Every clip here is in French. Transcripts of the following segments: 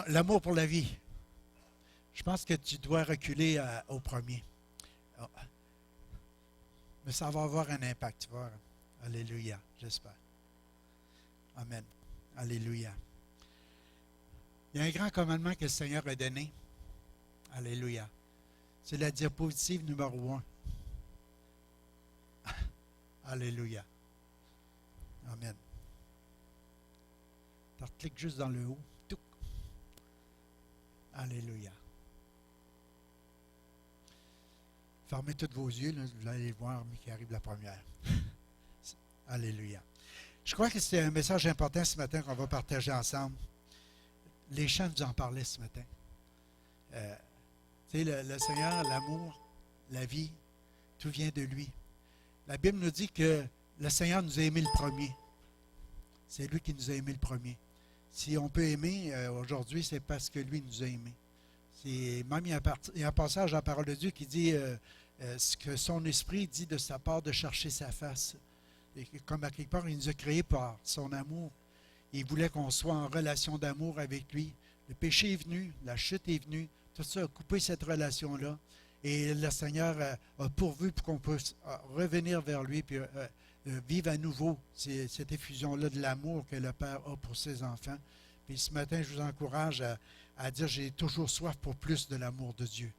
l'amour pour la vie. Je pense que tu dois reculer au premier. Oh. Mais ça va avoir un impact, tu vois. Alléluia, j'espère. Amen. Alléluia. Il y a un grand commandement que le Seigneur a donné. Alléluia. C'est la diapositive numéro 1. Alléluia. Amen. Tu cliques juste dans le haut. Tout. Alléluia. Fermez tous vos yeux, là, vous allez voir qui arrive la première. Alléluia. Je crois que c'est un message important ce matin qu'on va partager ensemble. Les chants nous en parlaient ce matin. Tu sais, le Seigneur, l'amour, la vie, tout vient de lui. La Bible nous dit que le Seigneur nous a aimés le premier. C'est lui qui nous a aimés le premier. Si on peut aimer aujourd'hui, c'est parce que lui nous a aimés. Même il y a un passage dans la parole de Dieu qui dit ce que son esprit dit de sa part de chercher sa face. Et comme à quelque part, il nous a créés par son amour. Il voulait qu'on soit en relation d'amour avec lui. Le péché est venu, la chute est venue, tout ça a coupé cette relation-là. Et le Seigneur a pourvu pour qu'on puisse revenir vers lui et vivre à nouveau cette effusion-là de l'amour que le Père a pour ses enfants. Puis ce matin, je vous encourage à dire j'ai toujours soif pour plus de l'amour de Dieu.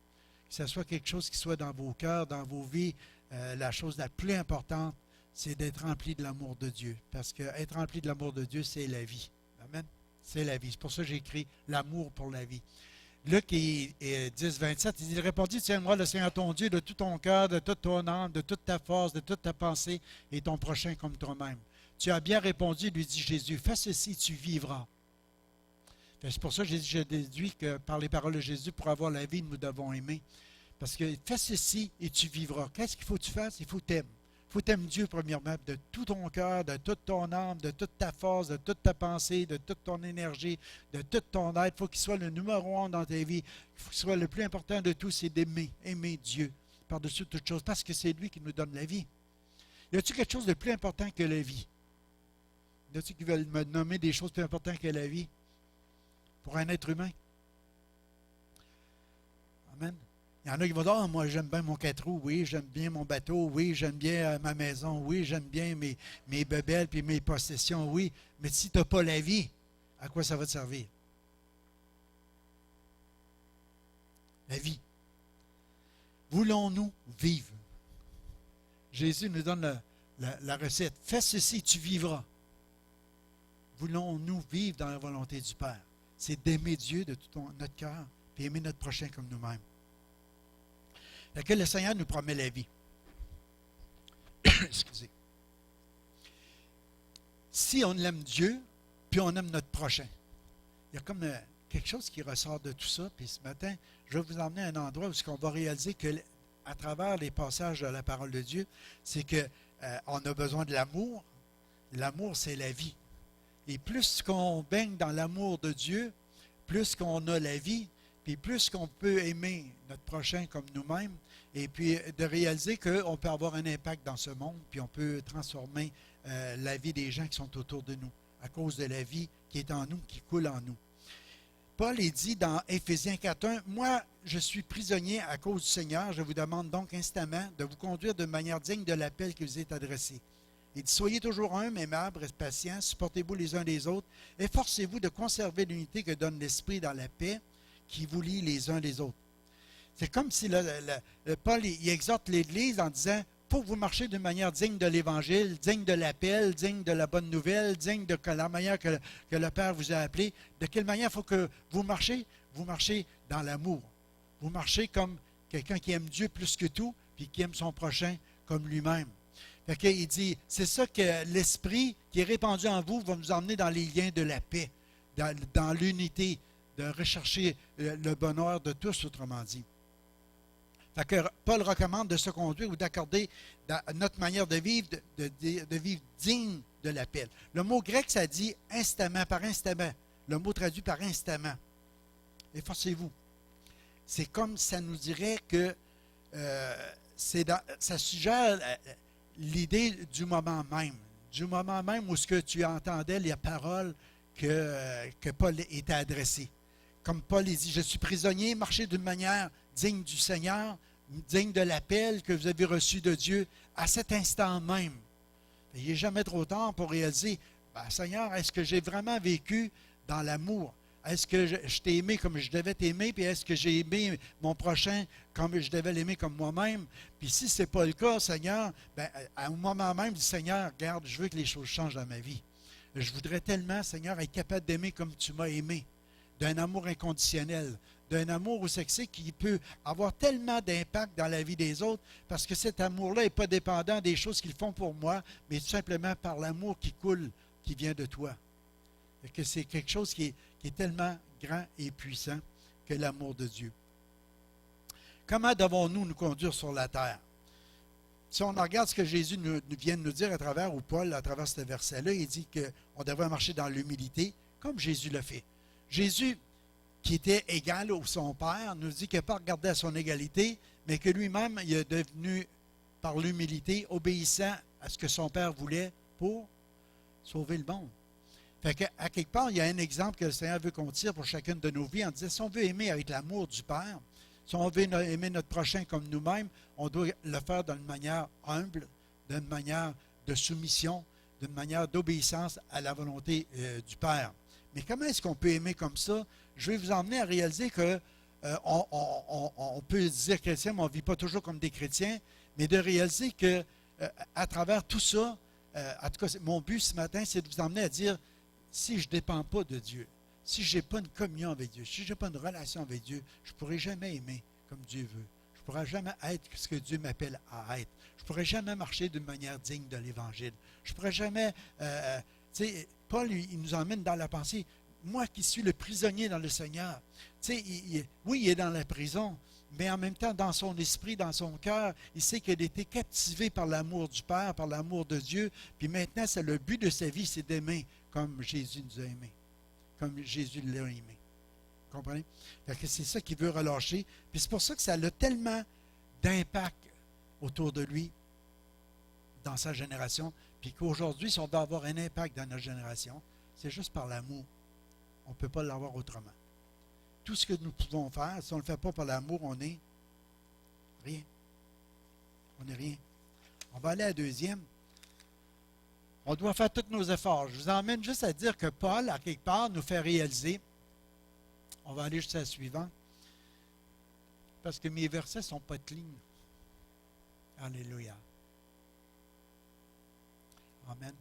Que ce soit quelque chose qui soit dans vos cœurs, dans vos vies, la chose la plus importante, c'est d'être rempli de l'amour de Dieu. Parce qu'être rempli de l'amour de Dieu, c'est la vie. Amen. C'est la vie. C'est pour ça que j'ai écrit l'amour pour la vie. Luc 10, 27, il répondit, tu aimeras le Seigneur ton Dieu de tout ton cœur, de toute ton âme, de toute ta force, de toute ta pensée, et ton prochain comme toi-même. Tu as bien répondu, lui dit Jésus, fais ceci, tu vivras. C'est pour ça que je déduis que par les paroles de Jésus, pour avoir la vie, nous devons aimer. Parce que fais ceci et tu vivras. Qu'est-ce qu'il faut que tu fasses? Il faut t'aimer. Il faut t'aimer Dieu premièrement, de tout ton cœur, de toute ton âme, de toute ta force, de toute ta pensée, de toute ton énergie, de toute ton être. Il faut qu'il soit le numéro 1 dans ta vie. Il faut qu'il soit le plus important de tout, c'est d'aimer. Aimer Dieu par-dessus toute chose, parce que c'est lui qui nous donne la vie. Y a-t-il quelque chose de plus important que la vie? Y a-t-il qui veulent me nommer des choses plus importantes que la vie pour un être humain? Amen. Il y en a qui vont dire, ah, moi j'aime bien mon 4 roues, oui, j'aime bien mon bateau, oui, j'aime bien ma maison, oui, j'aime bien mes bebelles et mes possessions, oui. Mais si tu n'as pas la vie, à quoi ça va te servir? La vie. Voulons-nous vivre? Jésus nous donne la recette. Fais ceci, tu vivras. Voulons-nous vivre dans la volonté du Père? C'est d'aimer Dieu de tout notre cœur et aimer notre prochain comme nous-mêmes. Fait que le Seigneur nous promet la vie. Excusez. Si on aime Dieu, puis on aime notre prochain, il y a comme quelque chose qui ressort de tout ça. Puis ce matin, je vais vous emmener à un endroit où on va réaliser que, à travers les passages de la parole de Dieu, c'est qu'on a besoin de l'amour. L'amour, c'est la vie. Et plus qu'on baigne dans l'amour de Dieu, plus qu'on a la vie, puis plus qu'on peut aimer notre prochain comme nous-mêmes, et puis de réaliser qu'on peut avoir un impact dans ce monde, puis on peut transformer la vie des gens qui sont autour de nous, à cause de la vie qui est en nous, qui coule en nous. Paul est dit dans Éphésiens 4.1, « Moi, je suis prisonnier à cause du Seigneur, je vous demande donc instamment de vous conduire de manière digne de l'appel qui vous est adressé. » Il dit, « Soyez toujours humbles, aimables, patients, supportez-vous les uns les autres, efforcez-vous de conserver l'unité que donne l'Esprit dans la paix, qui vous lie les uns les autres. » C'est comme si Paul il exhorte l'Église en disant, faut que vous marchiez d'une manière digne de l'Évangile, digne de l'appel, digne de la bonne nouvelle, digne de la manière que le Père vous a appelé. De quelle manière il faut que vous marchiez? Vous marchez dans l'amour. Vous marchez comme quelqu'un qui aime Dieu plus que tout, puis qui aime son prochain comme lui-même. Fait qu'il dit, c'est ça que l'Esprit qui est répandu en vous va nous emmener dans les liens de la paix, dans l'unité, de rechercher le bonheur de tous, autrement dit. Fait que Paul recommande de se conduire ou d'accorder notre manière de vivre, de vivre digne de l'appel. Le mot grec, ça dit instamment, par instamment. Le mot traduit par instamment. Efforcez-vous. C'est comme ça nous dirait que ça suggère l'idée du moment même. Du moment même où ce que tu entendais les paroles que Paul était adressé. comme Paul dit, je suis prisonnier, marchez d'une manière digne du Seigneur, digne de l'appel que vous avez reçu de Dieu à cet instant même. Il n'est jamais trop tard pour réaliser, Seigneur, est-ce que j'ai vraiment vécu dans l'amour? Est-ce que je t'ai aimé comme je devais t'aimer? Puis est-ce que j'ai aimé mon prochain comme je devais l'aimer comme moi-même? Puis si ce n'est pas le cas, Seigneur, au moment même, dis Seigneur, regarde, je veux que les choses changent dans ma vie. Je voudrais tellement, Seigneur, être capable d'aimer comme tu m'as aimé, d'un amour inconditionnel, d'un amour où c'est qui peut avoir tellement d'impact dans la vie des autres, parce que cet amour-là n'est pas dépendant des choses qu'ils font pour moi, mais tout simplement par l'amour qui coule, qui vient de toi. Et que c'est quelque chose qui est tellement grand et puissant que l'amour de Dieu. Comment devons-nous nous conduire sur la terre? Si on regarde ce que Jésus vient de nous dire à travers, ou Paul, à travers ce verset-là, il dit qu'on devrait marcher dans l'humilité, comme Jésus l'a fait. Jésus, qui était égal au son Père, nous dit qu'il n'a pas regardé à son égalité, mais que lui-même, il est devenu, par l'humilité, obéissant à ce que son Père voulait pour sauver le monde. Fait qu'à quelque part, il y a un exemple que le Seigneur veut qu'on tire pour chacune de nos vies en disant, si on veut aimer avec l'amour du Père, si on veut aimer notre prochain comme nous-mêmes, on doit le faire d'une manière humble, d'une manière de soumission, d'une manière d'obéissance à la volonté du Père. Mais comment est-ce qu'on peut aimer comme ça? Je vais vous emmener à réaliser que on peut dire chrétien, mais on ne vit pas toujours comme des chrétiens, mais de réaliser que à travers tout ça, en tout cas, mon but ce matin, c'est de vous emmener à dire, si je ne dépends pas de Dieu, si je n'ai pas une communion avec Dieu, si je n'ai pas une relation avec Dieu, je ne pourrai jamais aimer comme Dieu veut. Je ne pourrai jamais être ce que Dieu m'appelle à être. Je ne pourrai jamais marcher d'une manière digne de l'Évangile. Je ne pourrai jamais... Paul, il nous emmène dans la pensée. Moi qui suis le prisonnier dans le Seigneur, oui, il est dans la prison, mais en même temps, dans son esprit, dans son cœur, il sait qu'il a été captivé par l'amour du Père, par l'amour de Dieu. Puis maintenant, c'est le but de sa vie, c'est d'aimer comme Jésus nous a aimés, comme Jésus l'a aimé. Vous comprenez? C'est ça qu'il veut relâcher. Puis c'est pour ça que ça a tellement d'impact autour de lui, dans sa génération, puis qu'aujourd'hui, si on doit avoir un impact dans notre génération, c'est juste par l'amour. On ne peut pas l'avoir autrement. Tout ce que nous pouvons faire, si on ne le fait pas par l'amour, on n'est rien. On n'est rien. On va aller à la deuxième. On doit faire tous nos efforts. Je vous emmène juste à dire que Paul, à quelque part, nous fait réaliser. On va aller jusqu'à la suivante. Parce que mes versets ne sont pas clean. Alléluia. Amen.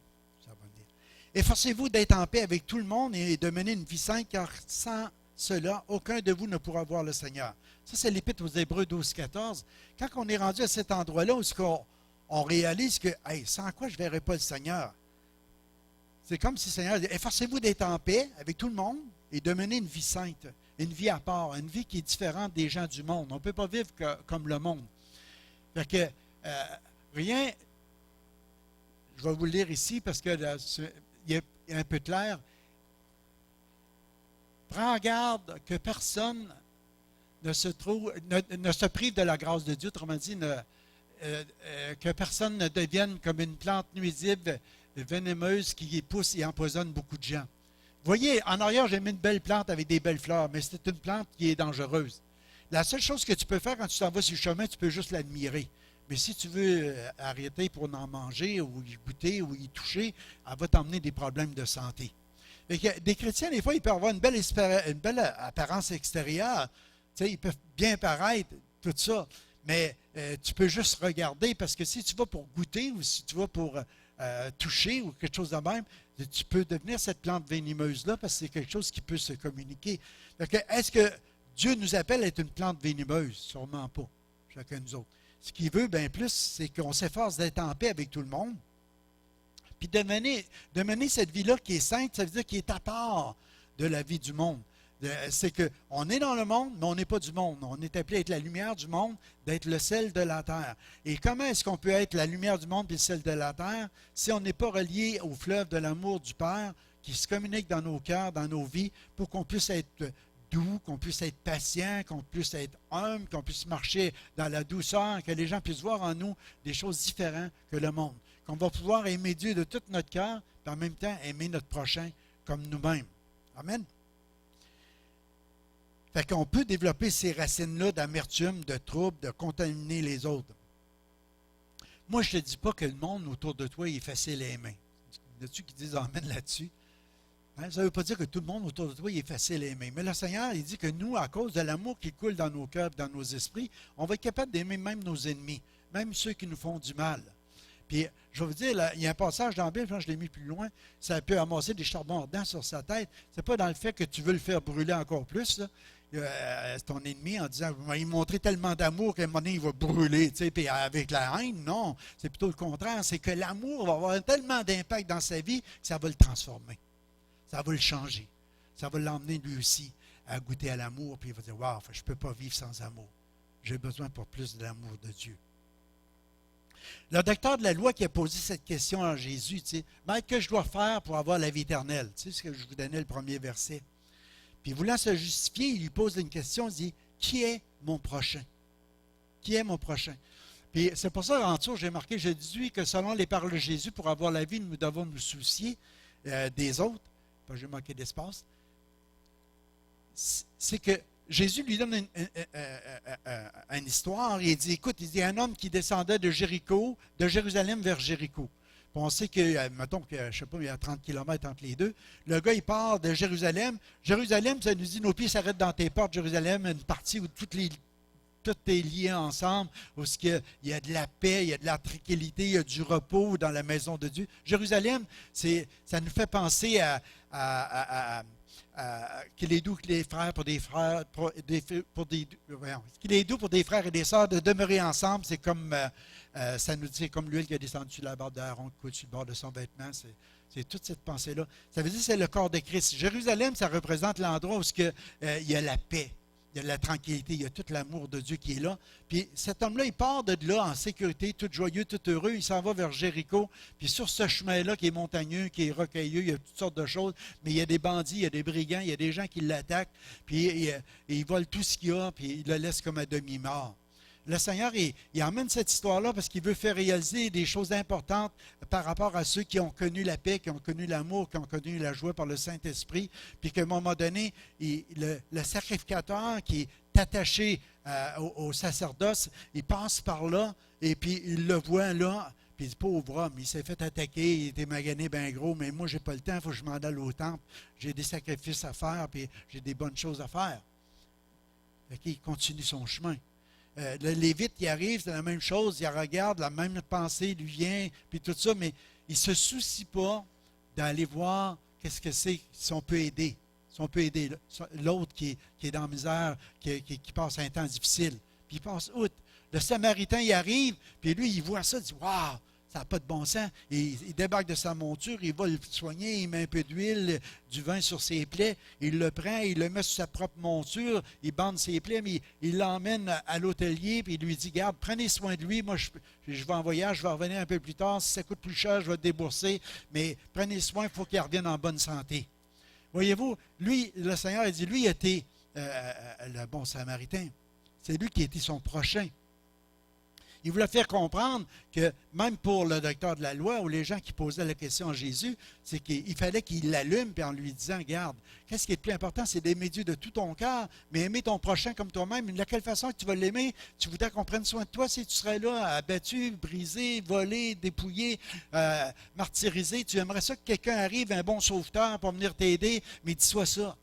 Ça va venir. Efforcez-vous d'être en paix avec tout le monde et de mener une vie sainte, car sans cela, aucun de vous ne pourra voir le Seigneur. Ça, c'est l'Épître aux Hébreux 12-14. Quand on est rendu à cet endroit-là où on réalise que, sans quoi je ne verrai pas le Seigneur? C'est comme si le Seigneur dit, efforcez-vous d'être en paix avec tout le monde et de mener une vie sainte, une vie à part, une vie qui est différente des gens du monde. On ne peut pas vivre comme le monde. Fait que, rien, je vais vous le lire ici parce que il est un peu clair. Prends garde que personne ne se prive de la grâce de Dieu, autrement dit, que personne ne devienne comme une plante nuisible, vénémeuse qui pousse et empoisonne beaucoup de gens. Vous voyez, en arrière, j'ai mis une belle plante avec des belles fleurs, mais c'est une plante qui est dangereuse. La seule chose que tu peux faire quand tu t'en vas sur le chemin, tu peux juste l'admirer. Mais si tu veux arrêter pour en manger ou y goûter ou y toucher, elle va t'emmener des problèmes de santé. Des chrétiens, des fois, ils peuvent avoir une belle apparence extérieure. Tu sais, ils peuvent bien paraître, tout ça. Mais tu peux juste regarder, parce que si tu vas pour goûter ou si tu vas pour toucher ou quelque chose de même, tu peux devenir cette plante venimeuse-là parce que c'est quelque chose qui peut se communiquer. Est-ce que Dieu nous appelle à être une plante venimeuse? Sûrement pas, chacun de nous autres. Ce qu'il veut bien plus, c'est qu'on s'efforce d'être en paix avec tout le monde. Puis de mener cette vie-là qui est sainte, ça veut dire qui est à part de la vie du monde. C'est qu'on est dans le monde, mais on n'est pas du monde. On est appelé à être la lumière du monde, d'être le sel de la terre. Et comment est-ce qu'on peut être la lumière du monde et le sel de la terre si on n'est pas relié au fleuve de l'amour du Père qui se communique dans nos cœurs, dans nos vies, pour qu'on puisse être doux, qu'on puisse être patient, qu'on puisse être humble, qu'on puisse marcher dans la douceur, que les gens puissent voir en nous des choses différentes que le monde. Qu'on va pouvoir aimer Dieu de tout notre cœur, et en même temps aimer notre prochain comme nous-mêmes. Amen. Fait qu'on peut développer ces racines-là d'amertume, de trouble, de contaminer les autres. Moi, je ne te dis pas que le monde autour de toi est facile les mains. Il y en a-tu qui disent amen là-dessus? Hein? Ça ne veut pas dire que tout le monde autour de toi est facile les mains. Mais le Seigneur, il dit que nous, à cause de l'amour qui coule dans nos cœurs, dans nos esprits, on va être capable d'aimer même nos ennemis, même ceux qui nous font du mal. Puis, je vais vous dire, là, il y a un passage dans la Bible, quand je l'ai mis plus loin, ça peut amasser des charbons ardents sur sa tête. Ce n'est pas dans le fait que tu veux le faire brûler encore plus, là. C'est ton ennemi en disant, il m'a montré tellement d'amour qu'à un moment donné, il va brûler, tu sais, puis avec la haine, non. C'est plutôt le contraire. C'est que l'amour va avoir tellement d'impact dans sa vie que ça va le transformer. Ça va le changer. Ça va l'emmener lui aussi à goûter à l'amour, puis il va dire, waouh, je ne peux pas vivre sans amour. J'ai besoin pour plus de l'amour de Dieu. Le docteur de la loi qui a posé cette question à Jésus, tu sais, Maître, que je dois faire pour avoir la vie éternelle? Tu sais ce que je vous donnais le premier verset. Puis voulant se justifier, il lui pose une question, il dit, qui est mon prochain? Qui est mon prochain? Puis c'est pour ça, en dessous, j'ai marqué, je dis que selon les paroles de Jésus, pour avoir la vie, nous devons nous soucier des autres. Pas j'ai manqué d'espace. C'est que Jésus lui donne une histoire et il dit, écoute, il dit un homme qui descendait de Jéricho, de Jérusalem vers Jéricho. Puis on sait que, mettons que, je ne sais pas, il y a 30 kilomètres entre les deux. Le gars, il part de Jérusalem. Jérusalem, ça nous dit, nos pieds s'arrêtent dans tes portes. Jérusalem, une partie où tout est lié ensemble, où il y a de la paix, il y a de la tranquillité, il y a du repos dans la maison de Dieu. Jérusalem, ça nous fait penser qu'il est doux que les frères pour des frères, qu'il est doux pour des frères et des sœurs de demeurer ensemble. C'est comme, ça nous dit, c'est comme l'huile qui a descendu sur la barbe d'Aaron, qui coule sur le bord de son vêtement. C'est toute cette pensée-là. Ça veut dire que c'est le corps de Christ. Jérusalem, ça représente l'endroit où il y a la paix. Il y a de la tranquillité, il y a tout l'amour de Dieu qui est là. Puis cet homme-là, il part de là en sécurité, tout joyeux, tout heureux. Il s'en va vers Jéricho. Puis sur ce chemin-là qui est montagneux, qui est rocailleux, il y a toutes sortes de choses. Mais il y a des bandits, il y a des brigands, il y a des gens qui l'attaquent. Puis ils volent tout ce qu'il y a, puis ils le laissent comme à demi-mort. Le Seigneur, il emmène cette histoire-là parce qu'il veut faire réaliser des choses importantes par rapport à ceux qui ont connu la paix, qui ont connu l'amour, qui ont connu la joie par le Saint-Esprit, puis qu'à un moment donné, le sacrificateur qui est attaché au sacerdoce, il passe par là, et puis il le voit là, puis il dit, pauvre homme, il s'est fait attaquer, il était magané bien gros, mais moi, j'ai pas le temps, il faut que je m'en aille au temple, j'ai des sacrifices à faire, puis j'ai des bonnes choses à faire. Fait qu'il continue son chemin. Le Lévite, il arrive, c'est la même chose, il regarde, la même pensée lui vient, puis tout ça, mais il ne se soucie pas d'aller voir qu'est-ce que c'est, si on peut aider. Si on peut aider l'autre qui est dans la misère, qui passe un temps difficile. Puis il passe outre. Le Samaritain, il arrive, puis lui, il voit ça, il dit, waouh, ça n'a pas de bon sens. Et il débarque de sa monture, il va le soigner, il met un peu d'huile, du vin sur ses plaies, il le prend, il le met sur sa propre monture, il bande ses plaies, mais il l'emmène à l'hôtelier, puis il lui dit, garde, prenez soin de lui, moi je vais en voyage, je vais revenir un peu plus tard, si ça coûte plus cher, je vais débourser, mais prenez soin, il faut qu'il revienne en bonne santé. Voyez-vous, lui, le Seigneur a dit, lui, il était le bon Samaritain. C'est lui qui était son prochain. Il voulait faire comprendre que même pour le docteur de la loi ou les gens qui posaient la question à Jésus, c'est qu'il fallait qu'il l'allume puis en lui disant, regarde, qu'est-ce qui est le plus important, c'est d'aimer Dieu de tout ton cœur, mais aimer ton prochain comme toi-même. De quelle façon que tu vas l'aimer? Tu voudrais qu'on prenne soin de toi si tu serais là, abattu, brisé, volé, dépouillé, martyrisé. Tu aimerais ça que quelqu'un arrive, un bon sauveteur pour venir t'aider, mais dis-toi ça.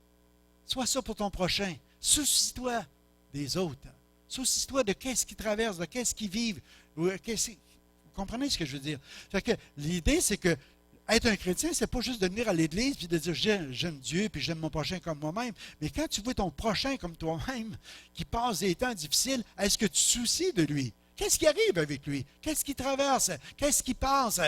Sois ça pour ton prochain. Soucie-toi des autres. Soucie-toi de qu'est-ce qu'ils traversent, de qu'est-ce qu'ils vivent. Vous comprenez ce que je veux dire? Fait que l'idée, c'est que être un chrétien, c'est pas juste de venir à l'église et de dire j'aime Dieu puis j'aime mon prochain comme moi-même. Mais quand tu vois ton prochain comme toi-même qui passe des temps difficiles, est-ce que tu te soucies de lui? Qu'est-ce qui arrive avec lui? Qu'est-ce qu'il traverse? Qu'est-ce qu'il passe?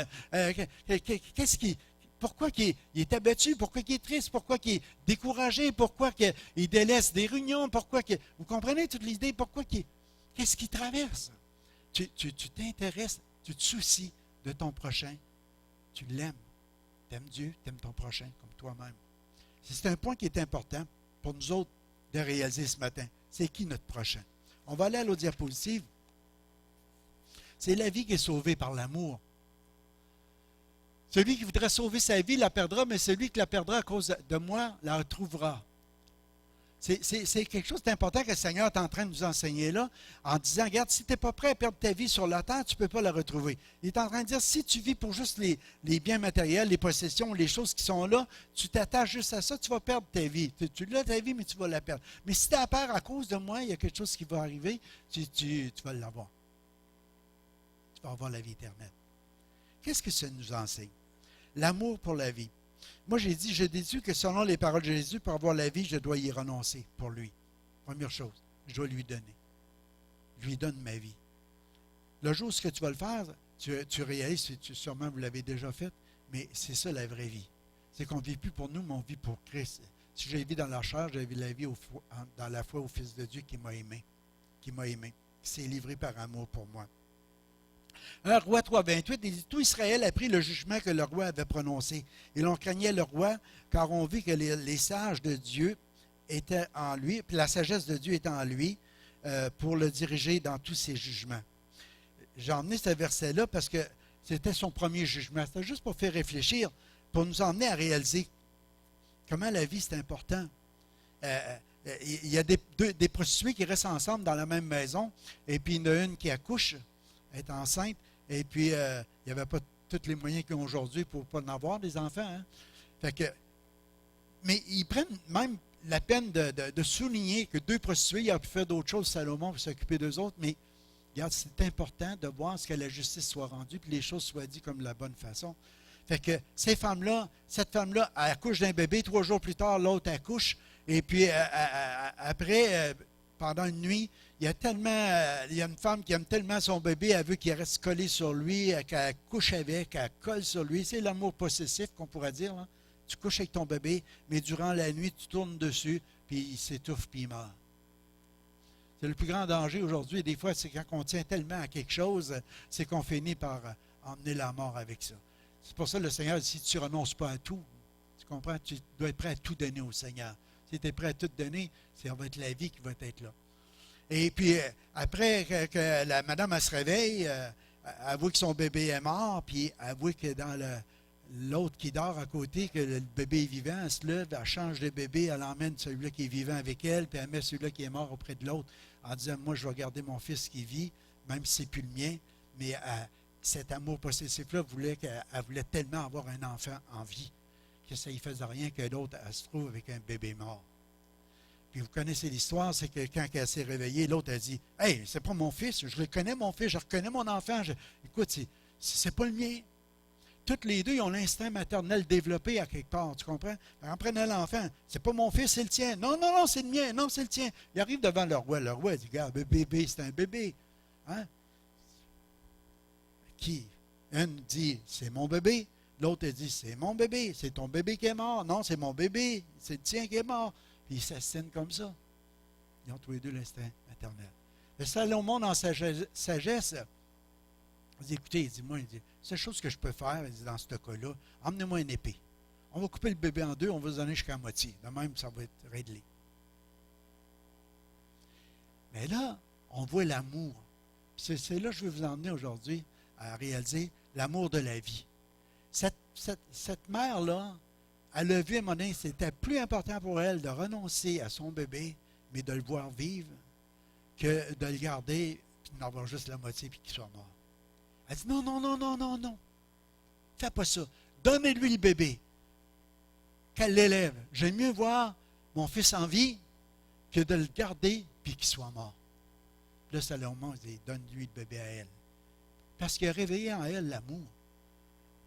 Pourquoi il est abattu? Pourquoi il est triste? Pourquoi il est découragé? Pourquoi il délaisse des réunions? Vous comprenez toute l'idée? Qu'est-ce qu'il traverse? Tu t'intéresses, tu te soucies de ton prochain. Tu l'aimes. Tu aimes Dieu, tu aimes ton prochain comme toi-même. C'est un point qui est important pour nous autres de réaliser ce matin. C'est qui notre prochain? On va aller à l'autre diapositive. C'est la vie qui est sauvée par l'amour. Celui qui voudrait sauver sa vie la perdra, mais celui qui la perdra à cause de moi la retrouvera. C'est quelque chose d'important que le Seigneur est en train de nous enseigner là, en disant, regarde, si tu n'es pas prêt à perdre ta vie sur la terre, tu ne peux pas la retrouver. Il est en train de dire, si tu vis pour juste les biens matériels, les possessions, les choses qui sont là, tu t'attaches juste à ça, tu vas perdre ta vie. Tu l'as ta vie, mais tu vas la perdre. Mais si tu as peur à cause de moi, il y a quelque chose qui va arriver, tu vas l'avoir. Tu vas avoir la vie éternelle. Qu'est-ce que ça nous enseigne? L'amour pour la vie. Moi, j'ai dit, je déduis que selon les paroles de Jésus, pour avoir la vie, je dois y renoncer pour lui. Première chose, je dois lui donner. Je lui donne ma vie. Le jour où ce que tu vas le faire, tu réalises, sûrement vous l'avez déjà fait, mais c'est ça la vraie vie. C'est qu'on ne vit plus pour nous, mais on vit pour Christ. Si j'ai vécu dans la chair, j'ai vécu la vie dans la foi au Fils de Dieu qui m'a aimé, qui s'est livré par amour pour moi. 1 Roi 3,28, il dit, tout Israël a pris le jugement que le roi avait prononcé. Et l'on craignait le roi, car on vit que les sages de Dieu étaient en lui, puis la sagesse de Dieu était en lui, pour le diriger dans tous ses jugements. J'ai emmené ce verset-là parce que c'était son premier jugement. C'était juste pour faire réfléchir, pour nous emmener à réaliser comment la vie, c'est important. Il y a des prostituées qui restent ensemble dans la même maison, et puis il y en a une qui accouche, est enceinte, et puis il n'y avait pas tous les moyens qu'ils ont aujourd'hui pour ne pas en avoir des enfants. Hein? Fait que, mais ils prennent même la peine de souligner que deux prostituées, il a pu faire d'autres choses, Salomon, pour s'occuper d'eux autres, mais regarde, c'est important de voir ce que la justice soit rendue, puis les choses soient dites comme de la bonne façon. Fait que cette femme-là, elle accouche d'un bébé, 3 jours plus tard, l'autre accouche, et puis après, pendant une nuit, il y a une femme qui aime tellement son bébé, elle veut qu'il reste collé sur lui, qu'elle couche avec, qu'elle colle sur lui. C'est l'amour possessif qu'on pourrait dire. Là. Tu couches avec ton bébé, mais durant la nuit, tu tournes dessus, puis il s'étouffe, puis il meurt. C'est le plus grand danger aujourd'hui. Des fois, c'est quand on tient tellement à quelque chose, c'est qu'on finit par emmener la mort avec ça. C'est pour ça que le Seigneur dit, si tu ne renonces pas à tout, tu comprends, tu dois être prêt à tout donner au Seigneur. Si tu es prêt à tout donner, ça va être la vie qui va être là. Et puis, après que la madame, elle se réveille, avoue que son bébé est mort, puis avoue que dans l'autre qui dort à côté, que le bébé est vivant, elle se lève, elle change de bébé, elle emmène celui-là qui est vivant avec elle, puis elle met celui-là qui est mort auprès de l'autre, en disant, moi, je vais garder mon fils qui vit, même si ce n'est plus le mien, mais cet amour possessif-là elle voulait tellement avoir un enfant en vie, que ça ne faisait rien que l'autre, elle se trouve avec un bébé mort. Puis vous connaissez l'histoire, c'est que quand elle s'est réveillée, l'autre a dit, « Hey, c'est pas mon fils, je reconnais mon fils, je reconnais mon enfant. Écoute, c'est pas le mien. » Toutes les deux, ils ont l'instinct maternel développé à quelque part, tu comprends? En prenant l'enfant, c'est pas mon fils, c'est le tien. Non, non, non, c'est le mien, non, c'est le tien. Il arrive devant le roi. Le roi dit, regarde, le bébé, c'est un bébé. Hein? Qui? Une dit, c'est mon bébé. L'autre dit, c'est mon bébé, c'est ton bébé qui est mort. Non, c'est mon bébé, c'est le tien qui est mort. Puis ils s'assinent comme ça. Ils ont tous les deux l'instinct maternel. Le Salomon, dans sa sagesse, il dit, écoutez, il dit, seule chose que je peux faire, il dit, dans ce cas-là, emmenez-moi une épée. On va couper le bébé en deux, on va se donner jusqu'à moitié. De même, ça va être réglé. Mais là, on voit l'amour. C'est là que je veux vous emmener aujourd'hui à réaliser l'amour de la vie. Cette mère-là, elle a vu à un moment donné, c'était plus important pour elle de renoncer à son bébé, mais de le voir vivre, que de le garder, puis d'en avoir juste la moitié, puis qu'il soit mort. Elle dit, non, non, non, non, non, non. Fais pas ça. Donnez-lui le bébé. Qu'elle l'élève. J'aime mieux voir mon fils en vie que de le garder, puis qu'il soit mort. Là, Salomon dit, donne-lui le bébé à elle. Parce qu'il a réveillé en elle l'amour.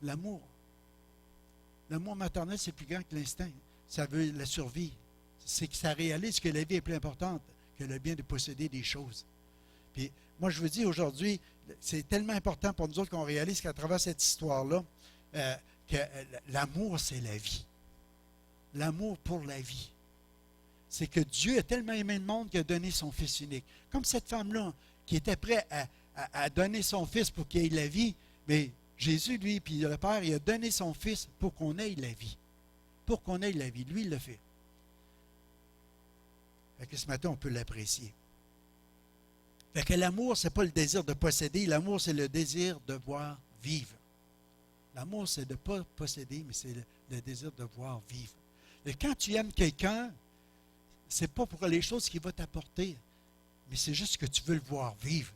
L'amour. L'amour maternel, c'est plus grand que l'instinct. Ça veut la survie. C'est que ça réalise que la vie est plus importante que le bien de posséder des choses. Puis, moi, je vous dis aujourd'hui, c'est tellement important pour nous autres qu'on réalise qu'à travers cette histoire-là, que l'amour, c'est la vie. L'amour pour la vie. C'est que Dieu a tellement aimé le monde qu'il a donné son Fils unique. Comme cette femme-là, qui était prête à donner son Fils pour qu'il ait la vie, mais Jésus, lui, puis le Père, il a donné son Fils pour qu'on ait la vie. Pour qu'on ait la vie. Lui, il l'a fait. Fait que ce matin, on peut l'apprécier. Fait que l'amour, ce n'est pas le désir de posséder. L'amour, c'est le désir de voir vivre. L'amour, c'est de ne pas posséder, mais c'est le désir de voir vivre. Et quand tu aimes quelqu'un, c'est pas pour les choses qu'il va t'apporter, mais c'est juste que tu veux le voir vivre.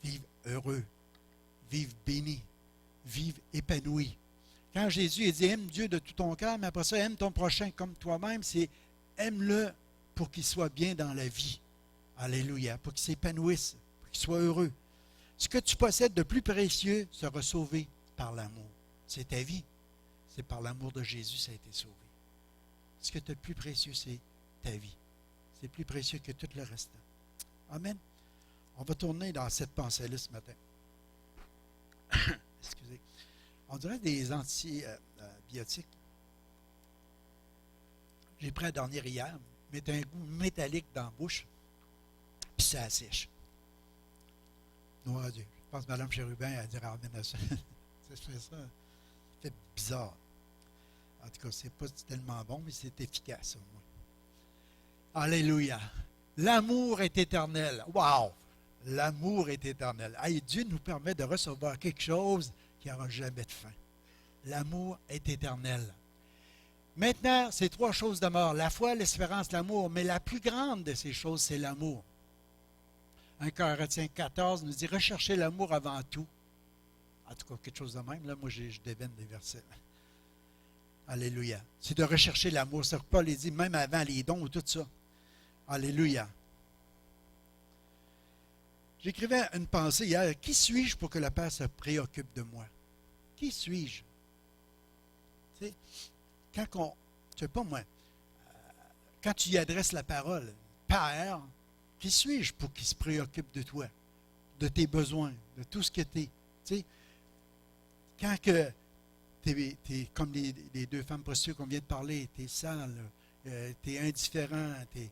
Vivre heureux, vivre béni, vivre épanoui. Quand Jésus a dit aime Dieu de tout ton cœur, mais après ça, aime ton prochain comme toi-même, c'est aime-le pour qu'il soit bien dans la vie. Alléluia. Pour qu'il s'épanouisse, pour qu'il soit heureux. Ce que tu possèdes de plus précieux sera sauvé par l'amour. C'est ta vie. C'est par l'amour de Jésus, ça a été sauvé. Ce que tu as de plus précieux, c'est ta vie. C'est plus précieux que tout le restant. Amen. On va tourner dans cette pensée-là ce matin. Excusez. On dirait des antibiotiques. J'ai pris la dernière hier, mais un goût métallique dans la bouche, puis ça assèche. Noir Dieu. Je pense que Mme Chérubin a dit ramène à ça. Ça fait bizarre. En tout cas, c'est pas tellement bon, mais c'est efficace au moins. Alléluia. L'amour est éternel. Wow! L'amour est éternel. Hey, Dieu nous permet de recevoir quelque chose qui n'aura jamais de fin. L'amour est éternel. Maintenant, ces trois choses demeurent. La foi, l'espérance, l'amour. Mais la plus grande de ces choses, c'est l'amour. 1 Corinthiens 14 nous dit « Recherchez l'amour avant tout. » En tout cas, quelque chose de même. Là, moi, je déveine des versets. Alléluia. C'est de rechercher l'amour. C'est ce que Paul dit, même avant les dons ou tout ça. Alléluia. J'écrivais une pensée hier. Qui suis-je pour que le Père se préoccupe de moi? Qui suis-je? Tu sais, je sais pas moi, quand tu y adresses la parole, Père, qui suis-je pour qu'il se préoccupe de toi, de tes besoins, de tout ce que tu es? Tu sais, quand que tu es comme les deux femmes prostituées qu'on vient de parler, tu es sale, tu es indifférent, tu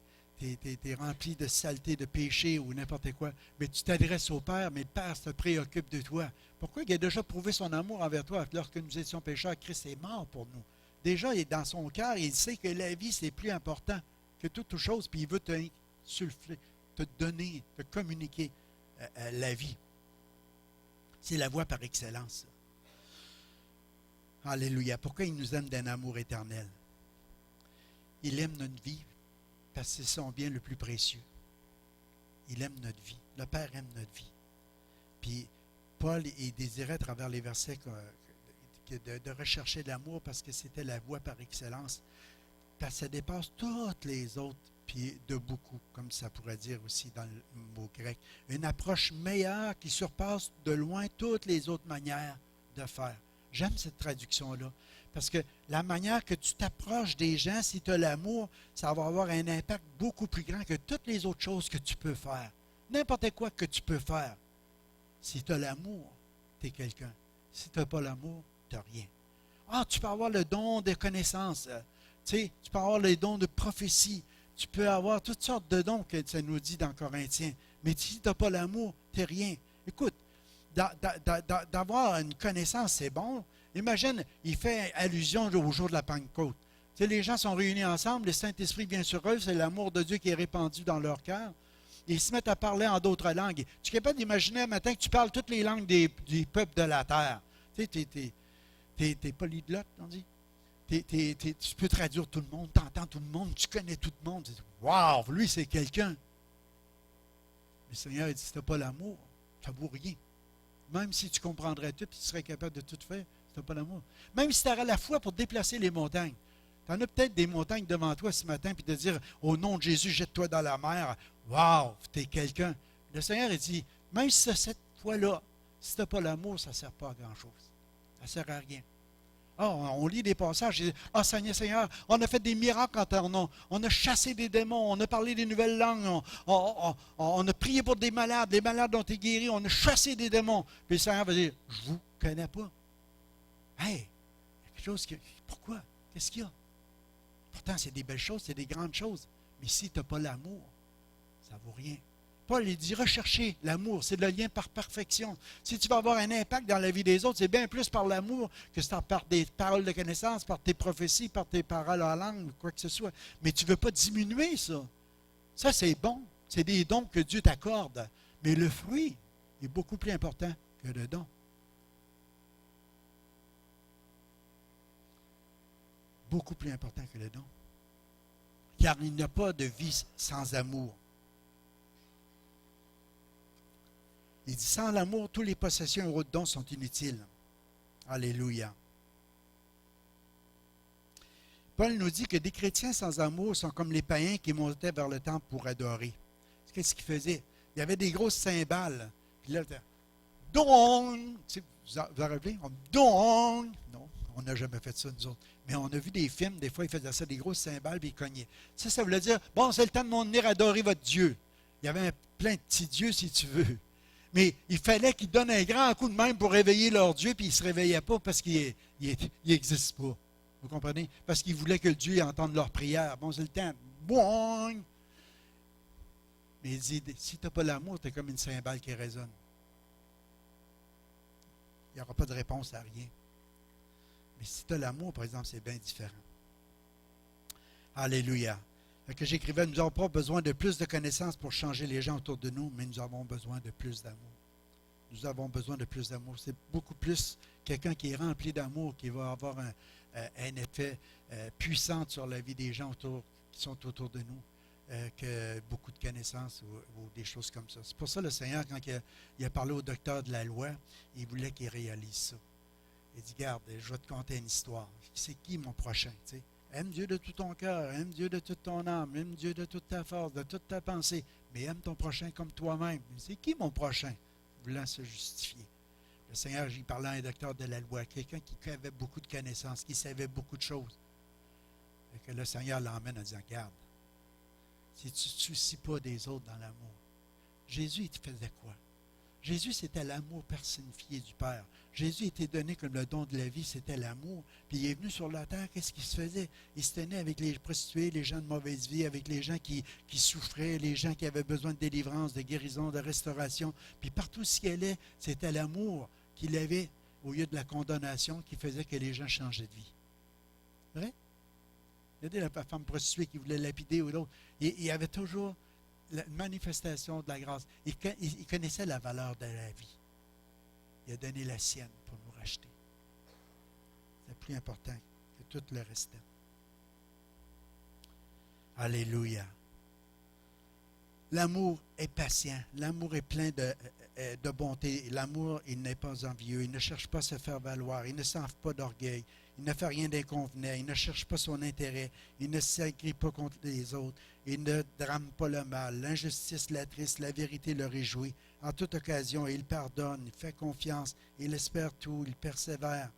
es rempli de saleté, de péché ou n'importe quoi, mais tu t'adresses au Père, mais le Père se préoccupe de toi. Pourquoi? Il a déjà prouvé son amour envers toi. Lorsque nous étions pécheurs, Christ est mort pour nous. Déjà, il est dans son cœur, il sait que la vie, c'est plus important que toute chose, puis il veut t'insuffler, te donner, te communiquer la vie. C'est la voie par excellence. Alléluia. Pourquoi il nous aime d'un amour éternel? Il aime notre vie parce que c'est son bien le plus précieux. Il aime notre vie. Le Père aime notre vie. Puis, Paul, il désirait, à travers les versets, de rechercher l'amour parce que c'était la voie par excellence. Parce que ça dépasse toutes les autres, puis de beaucoup, comme ça pourrait dire aussi dans le mot grec. Une approche meilleure qui surpasse de loin toutes les autres manières de faire. J'aime cette traduction-là. Parce que la manière que tu t'approches des gens, si tu as l'amour, ça va avoir un impact beaucoup plus grand que toutes les autres choses que tu peux faire. N'importe quoi que tu peux faire. Si tu as l'amour, tu es quelqu'un. Si tu n'as pas l'amour, tu n'as rien. Ah, tu peux avoir le don de connaissance. Tu peux avoir le don de prophétie. Tu peux avoir toutes sortes de dons que ça nous dit dans Corinthiens. Mais si tu n'as pas l'amour, tu n'es rien. Écoute, d'avoir une connaissance, c'est bon. Imagine, il fait allusion au jour de la Pentecôte. Tu sais, les gens sont réunis ensemble, le Saint-Esprit vient sur eux, c'est l'amour de Dieu qui est répandu dans leur cœur. Ils se mettent à parler en d'autres langues. Tu es capable d'imaginer un matin que tu parles toutes les langues des peuples de la terre. Tu sais, t'es polyglotte, on dit. Tu peux traduire tout le monde, tu entends tout le monde, tu connais tout le monde. Waouh, lui, c'est quelqu'un. Le Seigneur dit, si tu n'as pas l'amour, ça ne vaut rien. Même si tu comprendrais tout et tu serais capable de tout faire, si tu n'as pas l'amour. Même si tu aurais la foi pour déplacer les montagnes. Tu en as peut-être des montagnes devant toi ce matin, puis de dire, au nom de Jésus, jette-toi dans la mer. Waouh, tu es quelqu'un. Le Seigneur, il dit, même si c'est cette foi-là, si tu n'as pas l'amour, ça ne sert pas à grand-chose. Ça ne sert à rien. Ah, on lit des passages, ah Seigneur, on a fait des miracles en ton nom, on a chassé des démons, on a parlé des nouvelles langues, on a prié pour des malades, les malades ont été guéris, on a chassé des démons. Puis le Seigneur va dire, je vous connais pas. Hey, il y a quelque chose qui... Pourquoi? Qu'est-ce qu'il y a? Pourtant, c'est des belles choses, c'est des grandes choses. Mais si tu n'as pas l'amour, ça ne vaut rien. Paul, il dit, rechercher l'amour, c'est le lien par perfection. Si tu vas avoir un impact dans la vie des autres, c'est bien plus par l'amour que par des paroles de connaissance, par tes prophéties, par tes paroles en langue, quoi que ce soit. Mais tu ne veux pas diminuer ça. Ça, c'est bon. C'est des dons que Dieu t'accorde. Mais le fruit est beaucoup plus important que le don. Beaucoup plus important que le don. car il n'y a pas de vie sans amour. Il dit, sans l'amour, toutes les possessions et autres dons sont inutiles. Alléluia. Paul nous dit que des chrétiens sans amour sont comme les païens qui montaient vers le temple pour adorer. Qu'est-ce qu'ils faisaient? Il y avait des grosses cymbales. Puis là, dong! Tu sais, vous vous rappelez? Dong! Non, on n'a jamais fait ça, nous autres. Mais on a vu des films, des fois, ils faisaient ça, des grosses cymbales, puis ils cognaient. Ça voulait dire, bon, c'est le temps de venir adorer votre Dieu. Il y avait plein de petits dieux, si tu veux. Mais il fallait qu'ils donnent un grand coup de main pour réveiller leur Dieu, puis ils ne se réveillaient pas parce qu'il n'existe pas. Vous comprenez? Parce qu'ils voulaient que Dieu entende leur prière. Bon, c'est le temps. Boing! Mais il dit, si tu n'as pas l'amour, tu es comme une cymbale qui résonne. Il n'y aura pas de réponse à rien. Mais si tu as l'amour, par exemple, c'est bien différent. Alléluia. Fait que j'écrivais, nous n'avons pas besoin de plus de connaissances pour changer les gens autour de nous, mais nous avons besoin de plus d'amour. Nous avons besoin de plus d'amour. C'est beaucoup plus quelqu'un qui est rempli d'amour qui va avoir un effet puissant sur la vie des gens qui sont autour de nous que beaucoup de connaissances ou des choses comme ça. C'est pour ça le Seigneur, quand il a parlé au docteur de la loi, il voulait qu'il réalise ça. Il dit, regarde, je vais te conter une histoire. C'est qui mon prochain? Tu sais? Aime Dieu de tout ton cœur, aime Dieu de toute ton âme, aime Dieu de toute ta force, de toute ta pensée, mais aime ton prochain comme toi-même. C'est qui mon prochain? Voulant se justifier. Le Seigneur, j'y parlais à un docteur de la loi, quelqu'un qui avait beaucoup de connaissances, qui savait beaucoup de choses. Et que le Seigneur l'emmène en disant, regarde, si tu ne te soucies pas des autres dans l'amour, Jésus, il te faisait quoi? Jésus, c'était l'amour personnifié du Père. Jésus était donné comme le don de la vie, c'était l'amour. Puis il est venu sur la terre, qu'est-ce qu'il se faisait? Il se tenait avec les prostituées, les gens de mauvaise vie, avec les gens qui souffraient, les gens qui avaient besoin de délivrance, de guérison, de restauration. Puis partout où il allait, c'était l'amour qu'il avait au lieu de la condamnation qui faisait que les gens changeaient de vie. Vrai? Regardez la femme prostituée qui voulait lapider ou l'autre. Il y avait toujours la manifestation de la grâce. Il connaissait la valeur de la vie. Il a donné la sienne pour nous racheter. C'est plus important que tout le restant. Alléluia. L'amour est patient. L'amour est plein de bonté. L'amour, il n'est pas envieux. Il ne cherche pas à se faire valoir. Il ne s'enfle pas d'orgueil. Il ne fait rien d'inconvenant. Il ne cherche pas son intérêt. Il ne s'agrée pas contre les autres. Il ne drame pas le mal. L'injustice l'attriste, la vérité le réjouit. En toute occasion, il pardonne, il fait confiance, il espère tout, il persévère.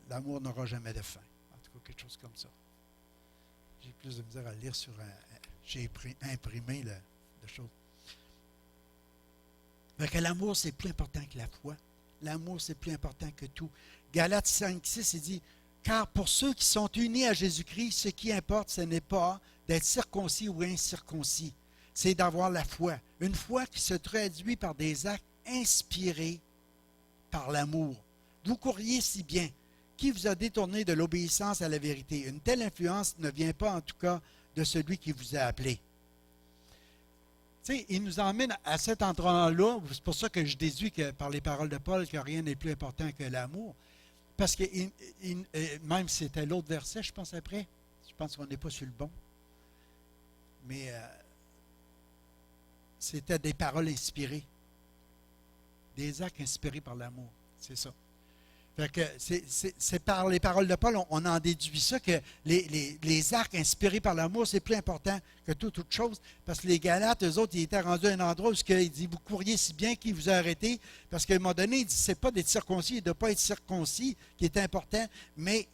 L'amour n'aura jamais de fin. En tout cas, quelque chose comme ça. J'ai plus de misère à lire sur j'ai imprimé la chose. Fait que l'amour, c'est plus important que la foi. L'amour, c'est plus important que tout. Galates 5:6, il dit, « Car pour ceux qui sont unis à Jésus-Christ, ce qui importe, ce n'est pas d'être circoncis ou incirconcis, c'est d'avoir la foi. Une foi qui se traduit par des actes inspirés par l'amour. Vous courriez si bien. Qui vous a détourné de l'obéissance à la vérité? Une telle influence ne vient pas, en tout cas, de celui qui vous a appelé. » Tu sais, il nous emmène à cet endroit-là. C'est pour ça que je déduis que par les paroles de Paul que rien n'est plus important que l'amour. Parce que même si c'était l'autre verset, je pense après. Je pense qu'on n'est pas sur le bon. Mais c'était des paroles inspirées. Des actes inspirés par l'amour. C'est ça. Fait que c'est par les paroles de Paul, on en déduit ça, que les actes inspirés par l'amour, c'est plus important que toute chose. Parce que les Galates, eux autres, ils étaient rendus à un endroit où il dit, vous courriez si bien qu'il vous a arrêté. Parce qu'à un moment donné, il dit, c'est pas d'être circoncis et de ne pas être circoncis qui est important, mais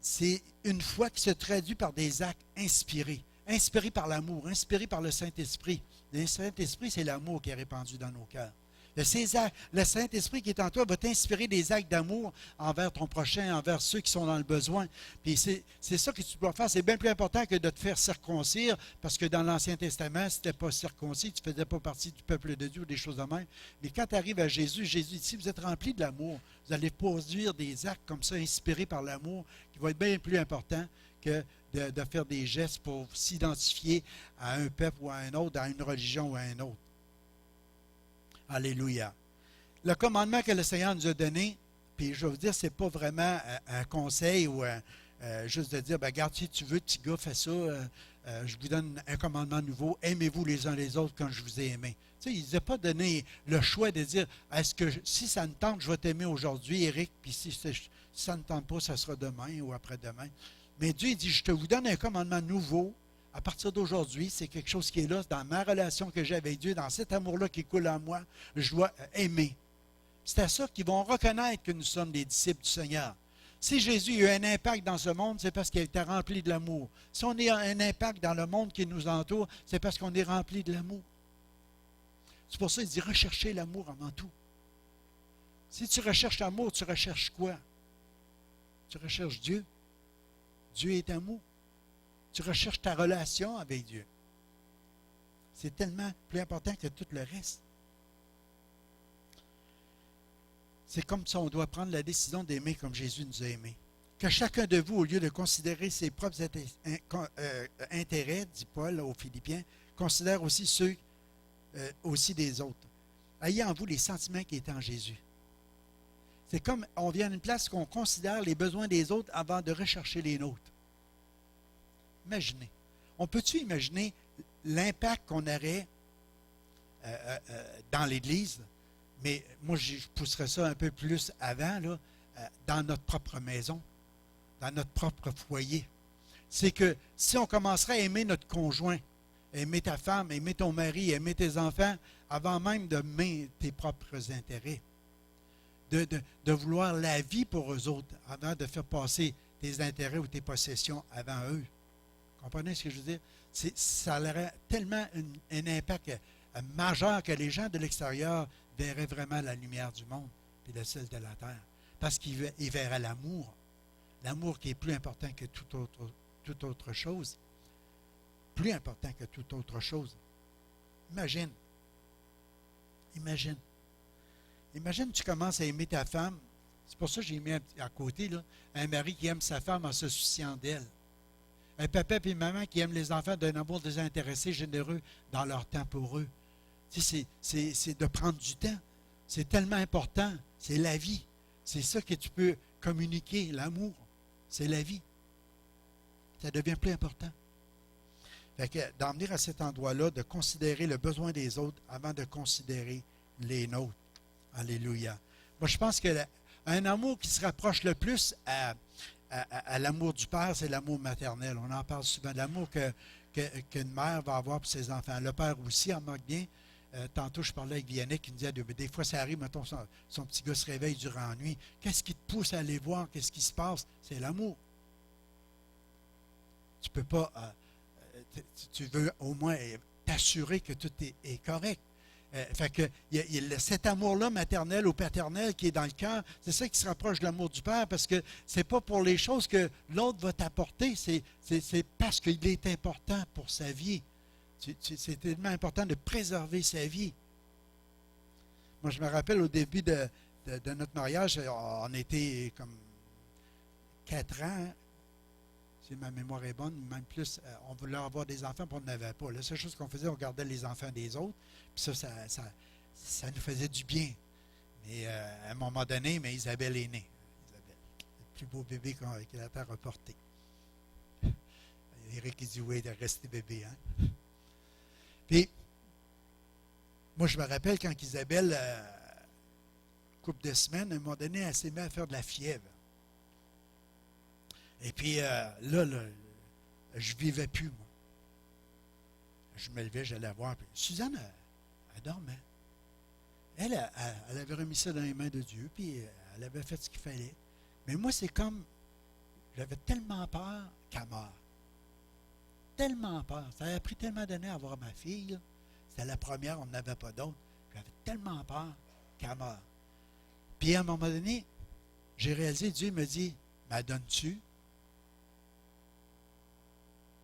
c'est une foi qui se traduit par des actes inspirés. Inspirés par l'amour, inspirés par le Saint-Esprit. Le Saint-Esprit, c'est l'amour qui est répandu dans nos cœurs. Le Saint-Esprit qui est en toi va t'inspirer des actes d'amour envers ton prochain, envers ceux qui sont dans le besoin. Puis c'est ça que tu dois faire. C'est bien plus important que de te faire circoncire, parce que dans l'Ancien Testament, si tu n'étais pas circoncis, tu ne faisais pas partie du peuple de Dieu ou des choses de même. Mais quand tu arrives à Jésus, Jésus dit, si vous êtes remplis de l'amour, vous allez produire des actes comme ça, inspirés par l'amour, qui vont être bien plus importants que de faire des gestes pour s'identifier à un peuple ou à un autre, à une religion ou à un autre. Alléluia. Le commandement que le Seigneur nous a donné, puis je vais vous dire, ce n'est pas vraiment un conseil ou juste de dire, ben, regarde, si tu veux, petit gars, fais ça, je vous donne un commandement nouveau, aimez-vous les uns les autres comme je vous ai aimé. Tu sais, il ne nous a pas donné le choix de dire, est-ce que si ça me tente, je vais t'aimer aujourd'hui, Éric, puis si ça ne tente pas, ça sera demain ou après-demain. Mais Dieu il dit, je te vous donne un commandement nouveau. À partir d'aujourd'hui, c'est quelque chose qui est là, dans ma relation que j'ai avec Dieu, dans cet amour-là qui coule en moi, je dois aimer. C'est à ça qu'ils vont reconnaître que nous sommes des disciples du Seigneur. Si Jésus a eu un impact dans ce monde, c'est parce qu'il était rempli de l'amour. Si on a un impact dans le monde qui nous entoure, c'est parce qu'on est rempli de l'amour. C'est pour ça qu'il dit rechercher l'amour avant tout. Si tu recherches l'amour, tu recherches quoi? Tu recherches Dieu. Dieu est amour. Tu recherches ta relation avec Dieu. C'est tellement plus important que tout le reste. C'est comme ça on doit prendre la décision d'aimer comme Jésus nous a aimés. Que chacun de vous, au lieu de considérer ses propres intérêts, dit Paul aux Philippiens, considère aussi ceux aussi des autres. Ayez en vous les sentiments qui étaient en Jésus. C'est comme on vient à une place qu'on considère les besoins des autres avant de rechercher les nôtres. Imaginez. On peut-tu imaginer l'impact qu'on aurait dans l'Église? Mais moi, je pousserais ça un peu plus avant, là, dans notre propre maison, dans notre propre foyer. C'est que si on commencerait à aimer notre conjoint, aimer ta femme, aimer ton mari, aimer tes enfants, avant même d'aimer tes propres intérêts, de vouloir la vie pour eux autres, avant de faire passer tes intérêts ou tes possessions avant eux. Comprenez ce que je veux dire? Ça aurait tellement un impact majeur que les gens de l'extérieur verraient vraiment la lumière du monde et le ciel de la terre. Parce qu'ils verraient l'amour. L'amour qui est plus important que toute autre chose. Plus important que toute autre chose. Imagine. Imagine tu commences à aimer ta femme. C'est pour ça que j'ai mis à côté là, un mari qui aime sa femme en se souciant d'elle. Un papa et une maman qui aiment les enfants d'un amour désintéressé, généreux dans leur temps pour eux. Tu sais, c'est de prendre du temps. C'est tellement important. C'est la vie. C'est ça que tu peux communiquer, l'amour. C'est la vie. Ça devient plus important. Fait que d'en venir à cet endroit-là, de considérer le besoin des autres avant de considérer les nôtres. Alléluia. Moi, je pense qu'un amour qui se rapproche le plus à l'amour du Père, c'est l'amour maternel. On en parle souvent, l'amour qu'une mère va avoir pour ses enfants. Le Père aussi en manque bien. Tantôt, je parlais avec Vianney qui me disait, des fois, ça arrive, mettons, son petit gars se réveille durant la nuit. Qu'est-ce qui te pousse à aller voir? Qu'est-ce qui se passe? C'est l'amour. Tu peux pas... tu veux au moins t'assurer que tout est correct. Fait que cet amour-là, maternel ou paternel, qui est dans le cœur, c'est ça qui se rapproche de l'amour du Père, parce que c'est pas pour les choses que l'autre va t'apporter, c'est parce qu'il est important pour sa vie. C'est tellement important de préserver sa vie. Moi, je me rappelle au début de notre mariage, on était comme 4 ans, si ma mémoire est bonne, même plus, on voulait avoir des enfants, puis on n'avait pas. La seule chose qu'on faisait, on regardait les enfants des autres, puis ça nous faisait du bien. Mais à un moment donné, mais Isabelle est née. Isabelle, le plus beau bébé que la Terre a porté. Éric, il dit oui, il est resté bébé. Hein? Puis, moi, je me rappelle quand Isabelle, couple de semaines, à un moment donné, elle s'est mise à faire de la fièvre. Et puis là, je ne vivais plus, moi. Je me levais, j'allais voir. Puis Suzanne, elle dormait. Elle avait remis ça dans les mains de Dieu, puis elle avait fait ce qu'il fallait. Mais moi, c'est comme, j'avais tellement peur qu'elle meure. Tellement peur. Ça avait pris tellement d'années à voir ma fille. C'était la première, on n'avait pas d'autre. J'avais tellement peur qu'elle meure. Puis à un moment donné, j'ai réalisé, Dieu me dit, mais donnes-tu?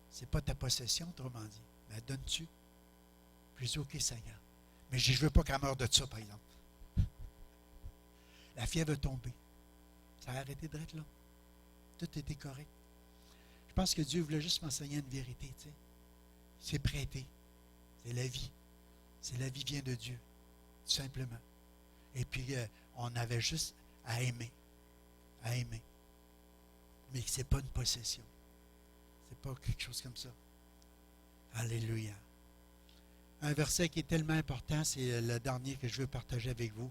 C'est pas ta possession, autrement dit. Mais donnes-tu? Puis j'ai dit, OK, Seigneur. Mais je ne veux pas qu'elle meure de ça, par exemple. La fièvre est tombée. Ça a arrêté d'être là. Tout était correct. Je pense que Dieu voulait juste m'enseigner une vérité, tu sais. Il s'est prêté. C'est la vie. C'est la vie vient de Dieu, tout simplement. Et puis, on avait juste à aimer. À aimer. mais ce n'est pas une possession. Ce n'est pas quelque chose comme ça. Alléluia. Un verset qui est tellement important, c'est le dernier que je veux partager avec vous.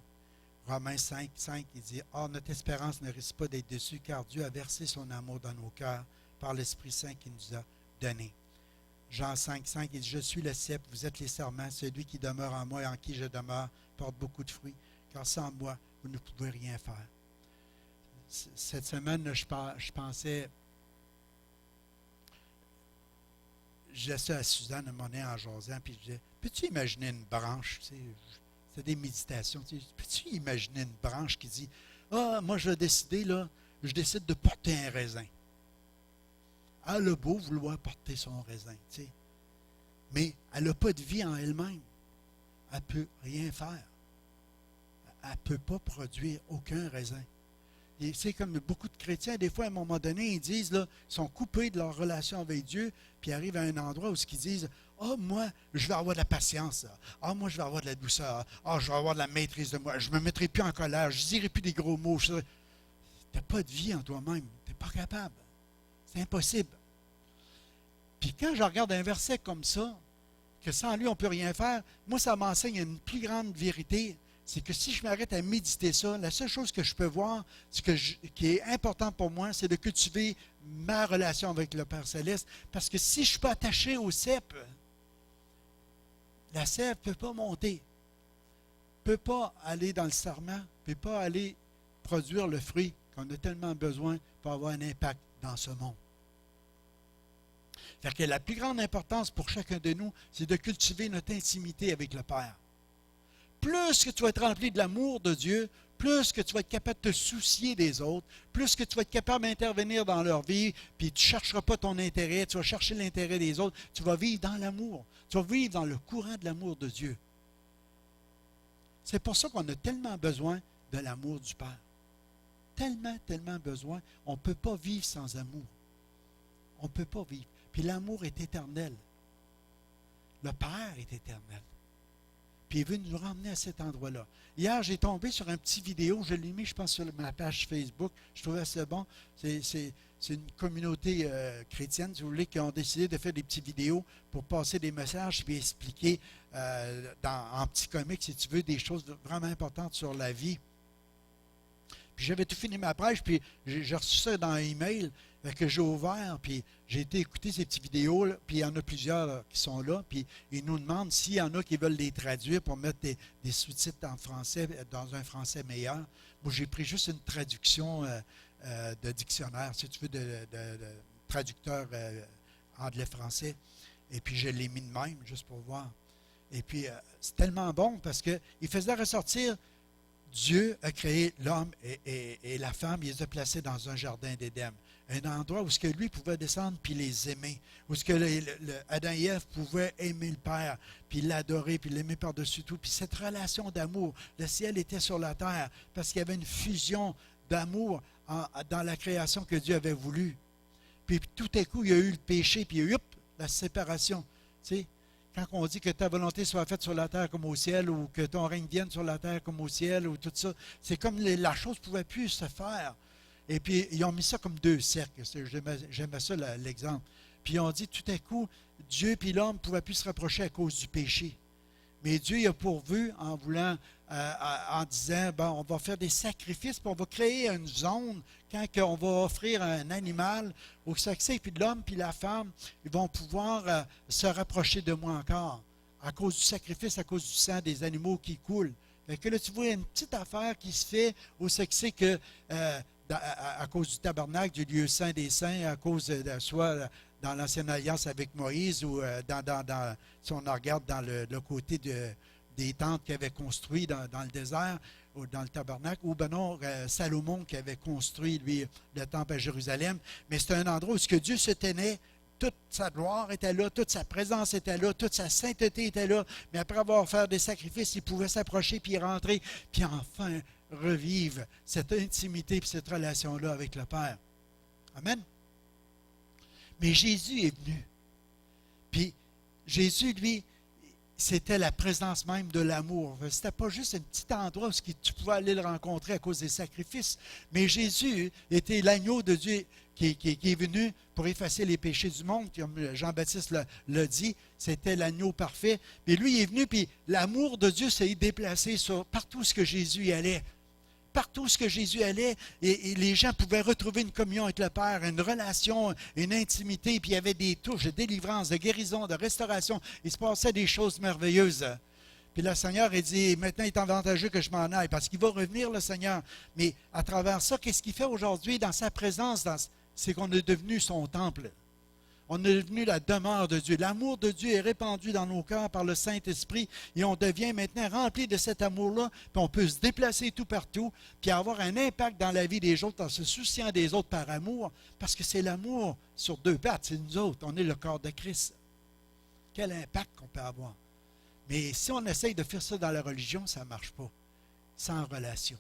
Romains 5, 5, il dit « Or, notre espérance ne risque pas d'être déçue, car Dieu a versé son amour dans nos cœurs par l'Esprit Saint qu'il nous a donné. » Jean 5, 5, il dit « Je suis le cep, vous êtes les serments, celui qui demeure en moi et en qui je demeure porte beaucoup de fruits, car sans moi, vous ne pouvez rien faire. » Cette semaine, là, je pensais, j'étais à Suzanne à mon nez en jasant, puis je disais, peux-tu imaginer une branche, tu sais, c'est des méditations, tu sais, peux-tu imaginer une branche qui dit, ah, moi je vais décider, là, je décide de porter un raisin. Elle a beau vouloir porter son raisin, tu sais, mais elle n'a pas de vie en elle-même. Elle ne peut rien faire. Elle ne peut pas produire aucun raisin. Et c'est comme beaucoup de chrétiens, des fois, à un moment donné, ils disent, là, ils sont coupés de leur relation avec Dieu, puis ils arrivent à un endroit où ils disent, ah, moi, je vais avoir de la patience. Ah, moi, je vais avoir de la douceur. Ah, je vais avoir de la maîtrise de moi. Je ne me mettrai plus en colère. Je ne dirai plus des gros mots. Tu n'as pas de vie en toi-même. Tu n'es pas capable. C'est impossible. Puis quand je regarde un verset comme ça, que sans lui, on ne peut rien faire, moi, ça m'enseigne une plus grande vérité. C'est que si je m'arrête à méditer ça, la seule chose que je peux voir, qui est important pour moi, c'est de cultiver ma relation avec le Père Céleste. Parce que si je suis pas attaché au cep, la sève ne peut pas monter, ne peut pas aller dans le sarment, ne peut pas aller produire le fruit qu'on a tellement besoin pour avoir un impact dans ce monde. Fait que la plus grande importance pour chacun de nous, c'est de cultiver notre intimité avec le Père. Plus que tu vas être rempli de l'amour de Dieu, plus que tu vas être capable de te soucier des autres, plus que tu vas être capable d'intervenir dans leur vie, puis tu ne chercheras pas ton intérêt, tu vas chercher l'intérêt des autres, tu vas vivre dans l'amour, tu vas vivre dans le courant de l'amour de Dieu. C'est pour ça qu'on a tellement besoin de l'amour du Père. Tellement, tellement besoin. On ne peut pas vivre sans amour. On ne peut pas vivre. Puis l'amour est éternel. Le Père est éternel. Puis il veut nous ramener à cet endroit-là. Hier, j'ai tombé sur un petit vidéo, je l'ai mis, je pense, sur ma page Facebook. Je trouvais assez bon. C'est une communauté chrétienne, si vous voulez, qui ont décidé de faire des petites vidéos pour passer des messages puis expliquer en petits comics, si tu veux, des choses vraiment importantes sur la vie. Puis j'avais tout fini ma prêche, puis j'ai reçu ça dans un email que j'ai ouvert, puis j'ai été écouter ces petites vidéos, là, puis il y en a plusieurs là, qui sont là, puis ils nous demandent s'il y en a qui veulent les traduire pour mettre des sous-titres en français, dans un français meilleur. Moi, j'ai pris juste une traduction de dictionnaire, si tu veux, de traducteur anglais-français, et puis je l'ai mis de même, juste pour voir. Et puis, c'est tellement bon parce qu'il faisait ressortir Dieu a créé l'homme et la femme, il les a placés dans un jardin d'Éden. Un endroit où ce que lui pouvait descendre puis les aimer. Où ce que Adam et Ève pouvaient aimer le Père, puis l'adorer, puis l'aimer par-dessus tout. Puis cette relation d'amour, le ciel était sur la terre parce qu'il y avait une fusion d'amour dans la création que Dieu avait voulu. Puis tout à coup, il y a eu le péché, puis il y a eu la séparation. Tu sais, quand on dit que ta volonté soit faite sur la terre comme au ciel, ou que ton règne vienne sur la terre comme au ciel, ou tout ça, c'est comme la chose ne pouvait plus se faire. Et puis, ils ont mis ça comme deux cercles. J'aimais ça, l'exemple. Puis, ils ont dit, tout à coup, Dieu et l'homme ne pouvaient plus se rapprocher à cause du péché. Mais Dieu il a pourvu en voulant, en disant, bon, on va faire des sacrifices, puis on va créer une zone, quand on va offrir un animal au succès, puis l'homme puis la femme, ils vont pouvoir se rapprocher de moi encore, à cause du sacrifice, à cause du sang des animaux qui coulent. Fait que là, tu vois, il y a une petite affaire qui se fait au succès que, à cause du tabernacle, du lieu saint des saints, à cause de soit dans l'Ancienne Alliance avec Moïse, ou si on regarde dans le côté des tentes qu'il avait construit dans le désert, ou dans le tabernacle, ou ben non, Salomon qui avait construit, lui, le temple à Jérusalem. Mais c'était un endroit où ce que Dieu se tenait, toute sa gloire était là, toute sa présence était là, toute sa sainteté était là. Mais après avoir fait des sacrifices, il pouvait s'approcher puis rentrer, puis enfin revivre cette intimité et cette relation-là avec le Père. Amen. Mais Jésus est venu. Puis Jésus, lui, c'était la présence même de l'amour. Ce n'était pas juste un petit endroit où tu pouvais aller le rencontrer à cause des sacrifices, mais Jésus était l'agneau de Dieu qui est venu pour effacer les péchés du monde, comme Jean-Baptiste l'a dit, c'était l'agneau parfait. Puis lui, il est venu, puis l'amour de Dieu s'est déplacé sur partout où Jésus y allait. Partout où Jésus allait, et les gens pouvaient retrouver une communion avec le Père, une relation, une intimité, puis il y avait des touches de délivrance, de guérison, de restauration. Il se passait des choses merveilleuses. Puis le Seigneur a dit, maintenant il est avantageux que je m'en aille, parce qu'il va revenir, le Seigneur. Mais à travers ça, qu'est-ce qu'il fait aujourd'hui dans sa présence? C'est qu'on est devenu son temple. On est devenu la demeure de Dieu. L'amour de Dieu est répandu dans nos cœurs par le Saint-Esprit et on devient maintenant rempli de cet amour-là. Puis on peut se déplacer tout partout puis avoir un impact dans la vie des autres en se souciant des autres par amour parce que c'est l'amour sur deux pattes. C'est nous autres. On est le corps de Christ. Quel impact qu'on peut avoir. Mais si on essaye de faire ça dans la religion, ça ne marche pas. Sans relation.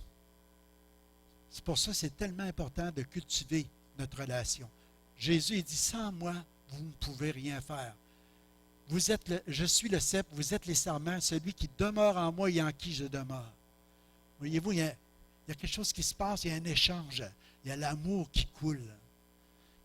C'est pour ça que c'est tellement important de cultiver notre relation. Jésus dit, sans moi, vous ne pouvez rien faire. Je suis le cep, vous êtes les sarments, celui qui demeure en moi et en qui je demeure. Voyez-vous, il y a quelque chose qui se passe, il y a un échange, il y a l'amour qui coule.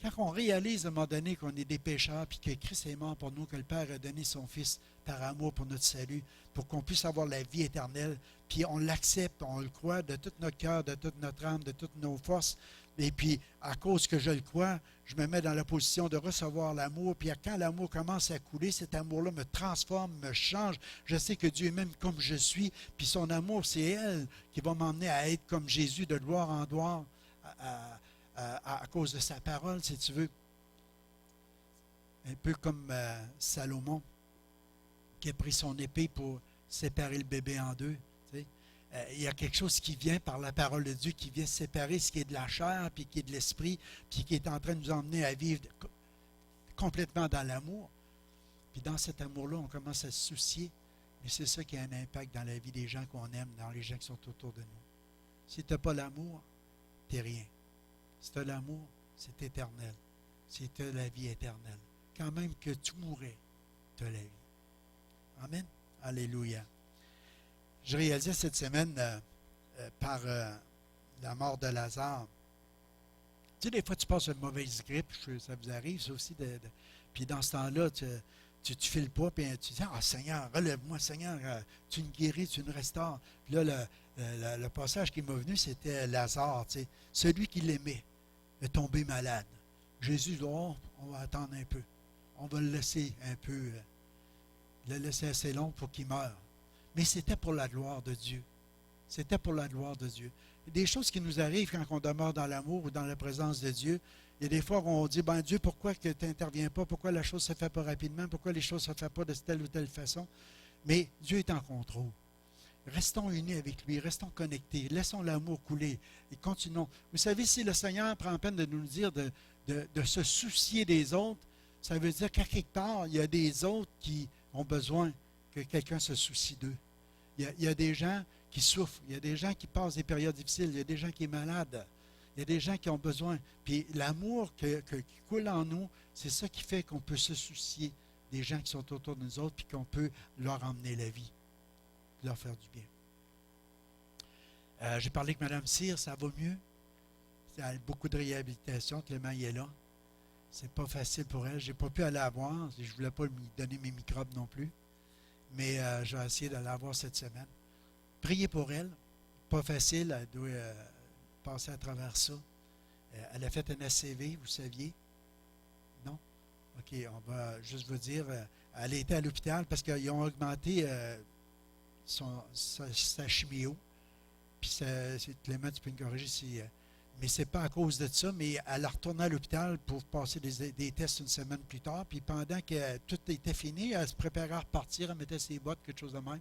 Quand on réalise à un moment donné qu'on est des pécheurs, puis que Christ est mort pour nous, que le Père a donné son Fils par amour pour notre salut, pour qu'on puisse avoir la vie éternelle, puis on l'accepte, on le croit de tout notre cœur, de toute notre âme, de toutes nos forces, et puis à cause que je le crois, je me mets dans la position de recevoir l'amour, puis quand l'amour commence à couler, cet amour-là me transforme, me change. Je sais que Dieu m'aime comme je suis, puis son amour, c'est elle qui va m'emmener à être comme Jésus de gloire en gloire, à cause de sa parole, si tu veux. Un peu comme Salomon, qui a pris son épée pour séparer le bébé en deux. Tu sais. Il y a quelque chose qui vient par la parole de Dieu, qui vient séparer ce qui est de la chair, puis qui est de l'esprit, puis qui est en train de nous emmener à vivre complètement dans l'amour. Puis dans cet amour-là, on commence à se soucier. Mais c'est ça qui a un impact dans la vie des gens qu'on aime, dans les gens qui sont autour de nous. Si tu n'as pas l'amour, tu n'es rien. Si tu as l'amour, c'est éternel. Si tu as la vie éternelle. Quand même que tu mourrais, tu as la vie. Amen. Alléluia. Je réalisais cette semaine, par la mort de Lazare, tu sais, des fois, tu passes une mauvaise grippe, ça vous arrive, ça aussi, puis dans ce temps-là, tu files pas, puis tu dis, ah Seigneur, relève-moi, Seigneur, tu me guéris, tu me restaures. Puis là, le passage qui m'est venu, c'était Lazare, tu sais, celui qui l'aimait est tombé malade. Jésus dit, oh, on va attendre un peu. On va le laisser un peu, le laisser assez long pour qu'il meure. Mais c'était pour la gloire de Dieu. C'était pour la gloire de Dieu. Des choses qui nous arrivent quand on demeure dans l'amour ou dans la présence de Dieu. Il y a des fois où on dit, ben Dieu, pourquoi que tu n'interviens pas? Pourquoi la chose ne se fait pas rapidement? Pourquoi les choses ne se font pas de telle ou telle façon? Mais Dieu est en contrôle. Restons unis avec lui, restons connectés, laissons l'amour couler et continuons. Vous savez, si le Seigneur prend la peine de nous dire de se soucier des autres, ça veut dire qu'à quelque part, il y a des autres qui ont besoin que quelqu'un se soucie d'eux. Il y a des gens qui souffrent, il y a des gens qui passent des périodes difficiles, il y a des gens qui sont malades, il y a des gens qui ont besoin. Puis l'amour qui coule en nous, c'est ça qui fait qu'on peut se soucier des gens qui sont autour de nous autres, puis qu'on peut leur emmener la vie, leur faire du bien. J'ai parlé avec Mme Cyr, ça va mieux. Elle a beaucoup de réhabilitation, Clément y est là. C'est pas facile pour elle. Je n'ai pas pu aller la voir. Je ne voulais pas lui donner mes microbes non plus. Mais je vais essayer de la voir cette semaine. Priez pour elle. Pas facile. Elle doit passer à travers ça. Elle a fait un ACV, vous saviez? Non? OK, on va juste vous dire. Elle a été à l'hôpital parce qu'ils ont augmenté sa chimio. Puis Clément, tu peux me corriger si... mais ce n'est pas à cause de ça, mais elle a retourné à l'hôpital pour passer des tests une semaine plus tard. Puis pendant que tout était fini, elle se préparait à repartir, elle mettait ses bottes, quelque chose de même.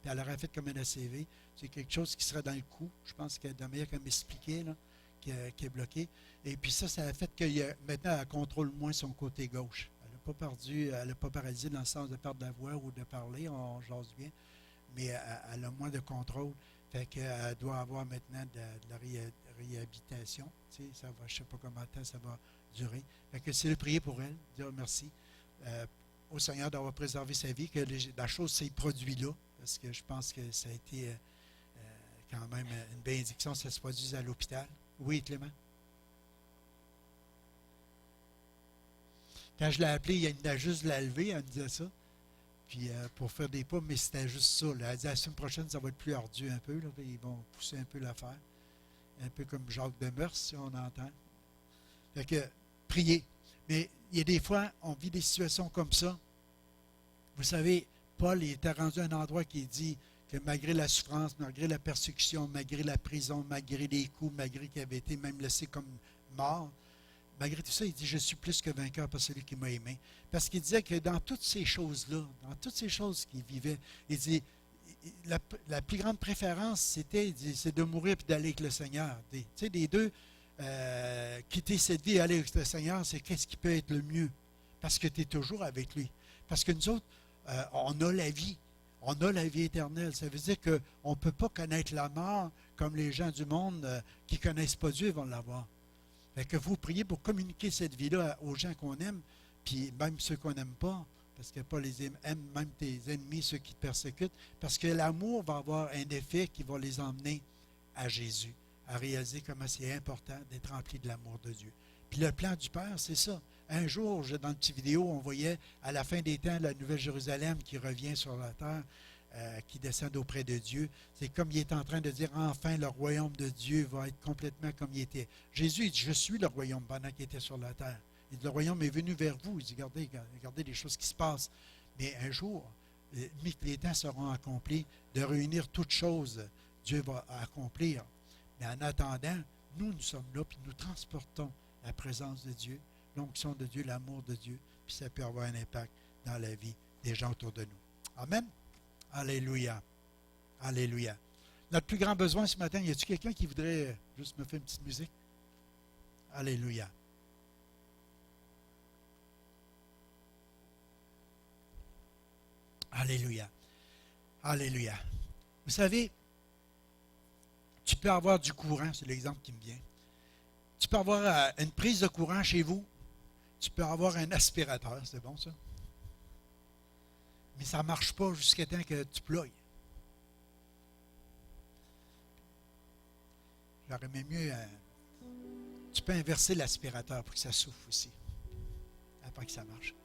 Puis elle aurait fait comme un ACV. C'est quelque chose qui serait dans le cou. Je pense que de manière qu'elle m'expliquait, là, qui est bloqué. Et puis ça a fait que maintenant, elle contrôle moins son côté gauche. Elle n'a pas perdu, elle n'a pas paralysé dans le sens de perdre la voix ou de parler, on jase bien. Mais elle a moins de contrôle. Fait qu'elle doit avoir maintenant de la réhabilitation. Tu sais, ça va, je ne sais pas combien de temps ça va durer. Fait que c'est le prier pour elle, dire merci. au Seigneur d'avoir préservé sa vie, que la chose s'est produite là, parce que je pense que ça a été quand même une bénédiction, ça se produise à l'hôpital. Oui, Clément? Quand je l'ai appelé, il a juste la lever, elle me disait ça. Puis pour faire des pas, mais c'était juste ça. Là. Elle dit la semaine prochaine, ça va être plus ardu un peu. Là, ils vont pousser un peu l'affaire. Un peu comme Jacques Demers, si on entend. Fait que, priez. Mais il y a des fois, on vit des situations comme ça. Vous savez, Paul il était rendu à un endroit qui dit que malgré la souffrance, malgré la persécution, malgré la prison, malgré les coups, malgré qu'il avait été même laissé comme mort, malgré tout ça, il dit, je suis plus que vainqueur par celui qui m'a aimé. Parce qu'il disait que dans toutes ces choses-là, dans toutes ces choses qu'il vivait, il dit, la plus grande préférence, c'était, c'est de mourir et d'aller avec le Seigneur. Tu sais, les deux, quitter cette vie et aller avec le Seigneur, c'est qu'est-ce qui peut être le mieux? Parce que tu es toujours avec lui. Parce que nous autres, on a la vie. On a la vie éternelle. Ça veut dire qu'on ne peut pas connaître la mort comme les gens du monde qui ne connaissent pas Dieu vont l'avoir. Fait que vous priez pour communiquer cette vie-là aux gens qu'on aime, puis même ceux qu'on n'aime pas, parce que Paul les aime, même tes ennemis, ceux qui te persécutent, parce que l'amour va avoir un effet qui va les emmener à Jésus, à réaliser comment c'est important d'être rempli de l'amour de Dieu. Puis le plan du Père, c'est ça. Un jour, dans une petite vidéo, on voyait à la fin des temps la Nouvelle Jérusalem qui revient sur la terre, qui descend auprès de Dieu. C'est comme il est en train de dire, enfin, le royaume de Dieu va être complètement comme il était. Jésus, il dit, je suis le royaume pendant qu'il était sur la terre. Il dit, le royaume est venu vers vous. Il dit, regardez les choses qui se passent. Mais un jour, les temps seront accomplis, de réunir toutes choses, Dieu va accomplir. Mais en attendant, nous sommes là, puis nous transportons la présence de Dieu, l'onction de Dieu, l'amour de Dieu, puis ça peut avoir un impact dans la vie des gens autour de nous. Amen. Alléluia. Alléluia. Notre plus grand besoin ce matin, y a-t-il quelqu'un qui voudrait juste me faire une petite musique? Alléluia. Alléluia. Alléluia. Vous savez, tu peux avoir du courant, c'est l'exemple qui me vient. Tu peux avoir une prise de courant chez vous. Tu peux avoir un aspirateur, c'est bon ça? Mais ça ne marche pas jusqu'à temps que tu ploies. J'aurais même mieux... tu peux inverser l'aspirateur pour que ça souffle aussi, après que ça marche.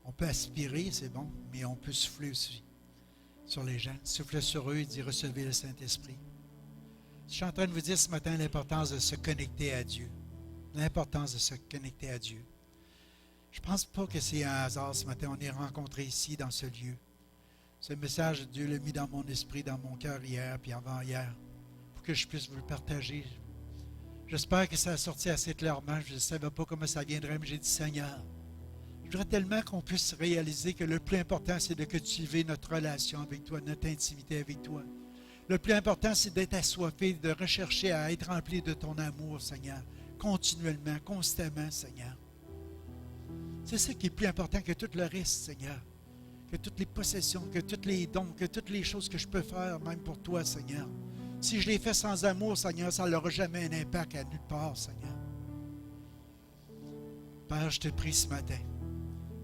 On peut aspirer, c'est bon, mais on peut souffler aussi sur les gens. Souffler sur eux et dire, recevez le Saint-Esprit. Je suis en train de vous dire ce matin l'importance de se connecter à Dieu. L'importance de se connecter à Dieu. Je ne pense pas que c'est un hasard ce matin. On est rencontrés ici, dans ce lieu. Ce message, Dieu l'a mis dans mon esprit, dans mon cœur hier, puis avant-hier, pour que je puisse vous le partager. J'espère que ça a sorti assez clairement. Je ne savais pas comment ça viendrait, mais j'ai dit, Seigneur, je voudrais tellement qu'on puisse réaliser que le plus important, c'est de cultiver notre relation avec toi, notre intimité avec toi. Le plus important, c'est d'être assoiffé, de rechercher à être rempli de ton amour, Seigneur, continuellement, constamment, Seigneur. C'est ça qui est plus important que tout le reste, Seigneur. Que toutes les possessions, que tous les dons, que toutes les choses que je peux faire, même pour toi, Seigneur. Si je les fais sans amour, Seigneur, ça n'aura jamais un impact à nulle part, Seigneur. Père, je te prie ce matin,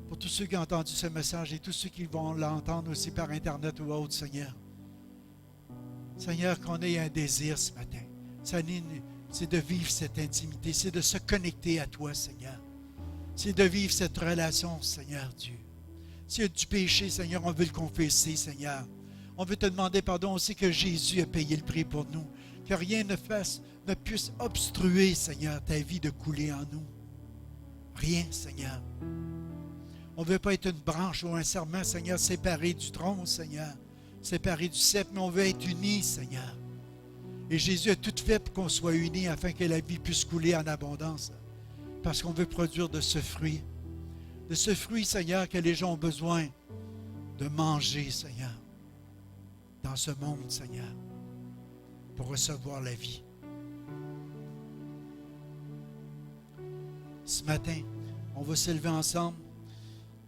pour tous ceux qui ont entendu ce message et tous ceux qui vont l'entendre aussi par Internet ou autre, Seigneur. Seigneur, qu'on ait un désir ce matin. C'est de vivre cette intimité, c'est de se connecter à toi, Seigneur. C'est de vivre cette relation, Seigneur Dieu. S'il y a du péché, Seigneur, on veut le confesser, Seigneur. On veut te demander pardon aussi que Jésus a payé le prix pour nous. Que rien ne puisse obstruer, Seigneur, ta vie de couler en nous. Rien, Seigneur. On ne veut pas être une branche ou un serment, Seigneur, séparé du tronc, Seigneur. Séparé du cep, mais on veut être unis, Seigneur. Et Jésus a tout fait pour qu'on soit unis afin que la vie puisse couler en abondance. Parce qu'on veut produire de ce fruit. De ce fruit, Seigneur, que les gens ont besoin de manger, Seigneur. Dans ce monde, Seigneur. Pour recevoir la vie. Ce matin, on va s'élever ensemble.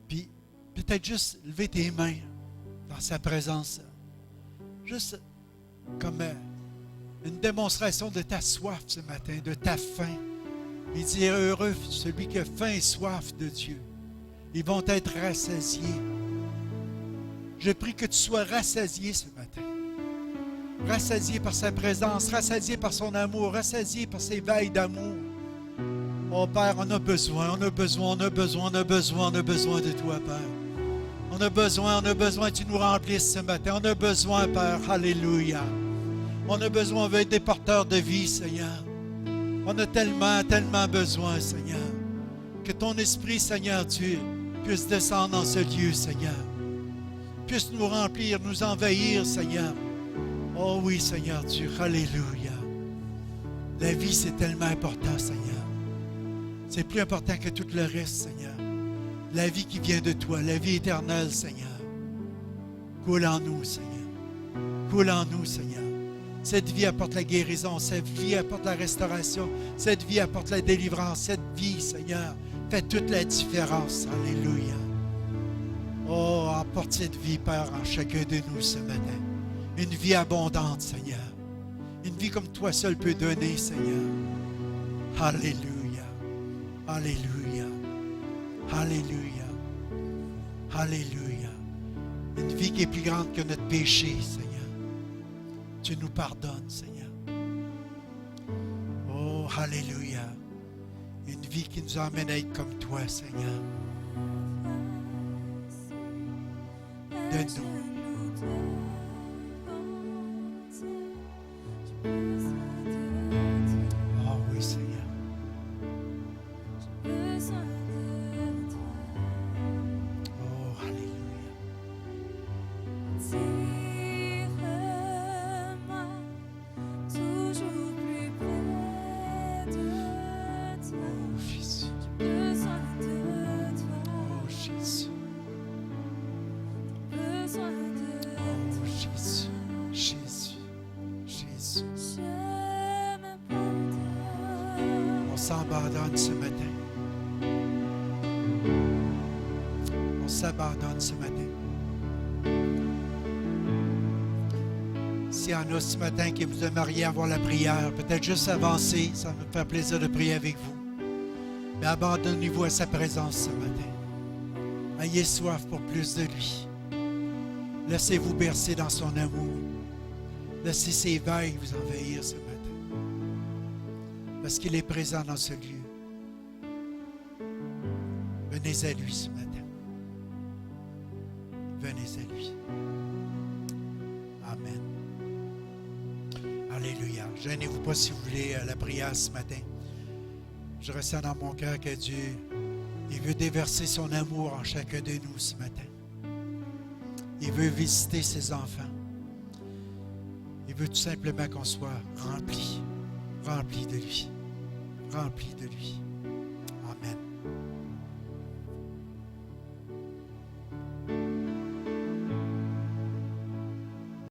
Puis, peut-être juste lever tes mains dans sa présence. Juste comme une démonstration de ta soif ce matin, de ta faim. Il dit, heureux celui qui a faim et soif de Dieu. Ils vont être rassasiés. Je prie que tu sois rassasié ce matin. Rassasié par sa présence, rassasié par son amour, rassasié par ses veilles d'amour. Oh Père, on a besoin de toi, Père. On a besoin que tu nous remplisses ce matin. On a besoin, Père, alléluia. On a besoin, on veut être des porteurs de vie, Seigneur. On a tellement besoin, Seigneur. Que ton esprit, Seigneur Dieu, puisse descendre dans ce lieu, Seigneur. Puisse nous remplir, nous envahir, Seigneur. Oh oui, Seigneur Dieu, alléluia. La vie, c'est tellement important, Seigneur. C'est plus important que tout le reste, Seigneur. La vie qui vient de toi, la vie éternelle, Seigneur. Coule en nous, Seigneur. Coule en nous, Seigneur. Cette vie apporte la guérison, cette vie apporte la restauration, cette vie apporte la délivrance, cette vie, Seigneur, fait toute la différence. Alléluia. Oh, apporte cette vie, Père, en chacun de nous ce matin. Une vie abondante, Seigneur. Une vie comme toi seul peux donner, Seigneur. Alléluia. Alléluia. Alléluia. Alléluia. Une vie qui est plus grande que notre péché, Seigneur. Tu nous pardonnes, Seigneur. Oh, alléluia. Une vie qui nous emmène à être comme toi, Seigneur. Donne-nous. Oh oui, Seigneur. Oh, alléluia. Tire-moi toujours plus près de toi. Oh, Jésus. J'ai besoin de toi. Oh, Jésus. Besoin de Oh, Jésus. Jésus. Jésus. Je m'abandonne. On s'abandonne ce matin. On s'abandonne ce matin. S'il y en a ce matin qui vous aimeriez avoir la prière, peut-être juste avancer, ça va me faire plaisir de prier avec vous. Mais abandonnez-vous à sa présence ce matin. Ayez soif pour plus de lui. Laissez-vous bercer dans son amour. Laissez ses veilles vous envahir ce matin. Parce qu'il est présent dans ce lieu. Venez à lui ce matin. Venez à lui. Amen. Alléluia. Gênez-vous pas si vous voulez la prière ce matin. Je ressens dans mon cœur que Dieu, il veut déverser son amour en chacun de nous ce matin. Il veut visiter ses enfants. Il veut tout simplement qu'on soit rempli de lui. Rempli de lui.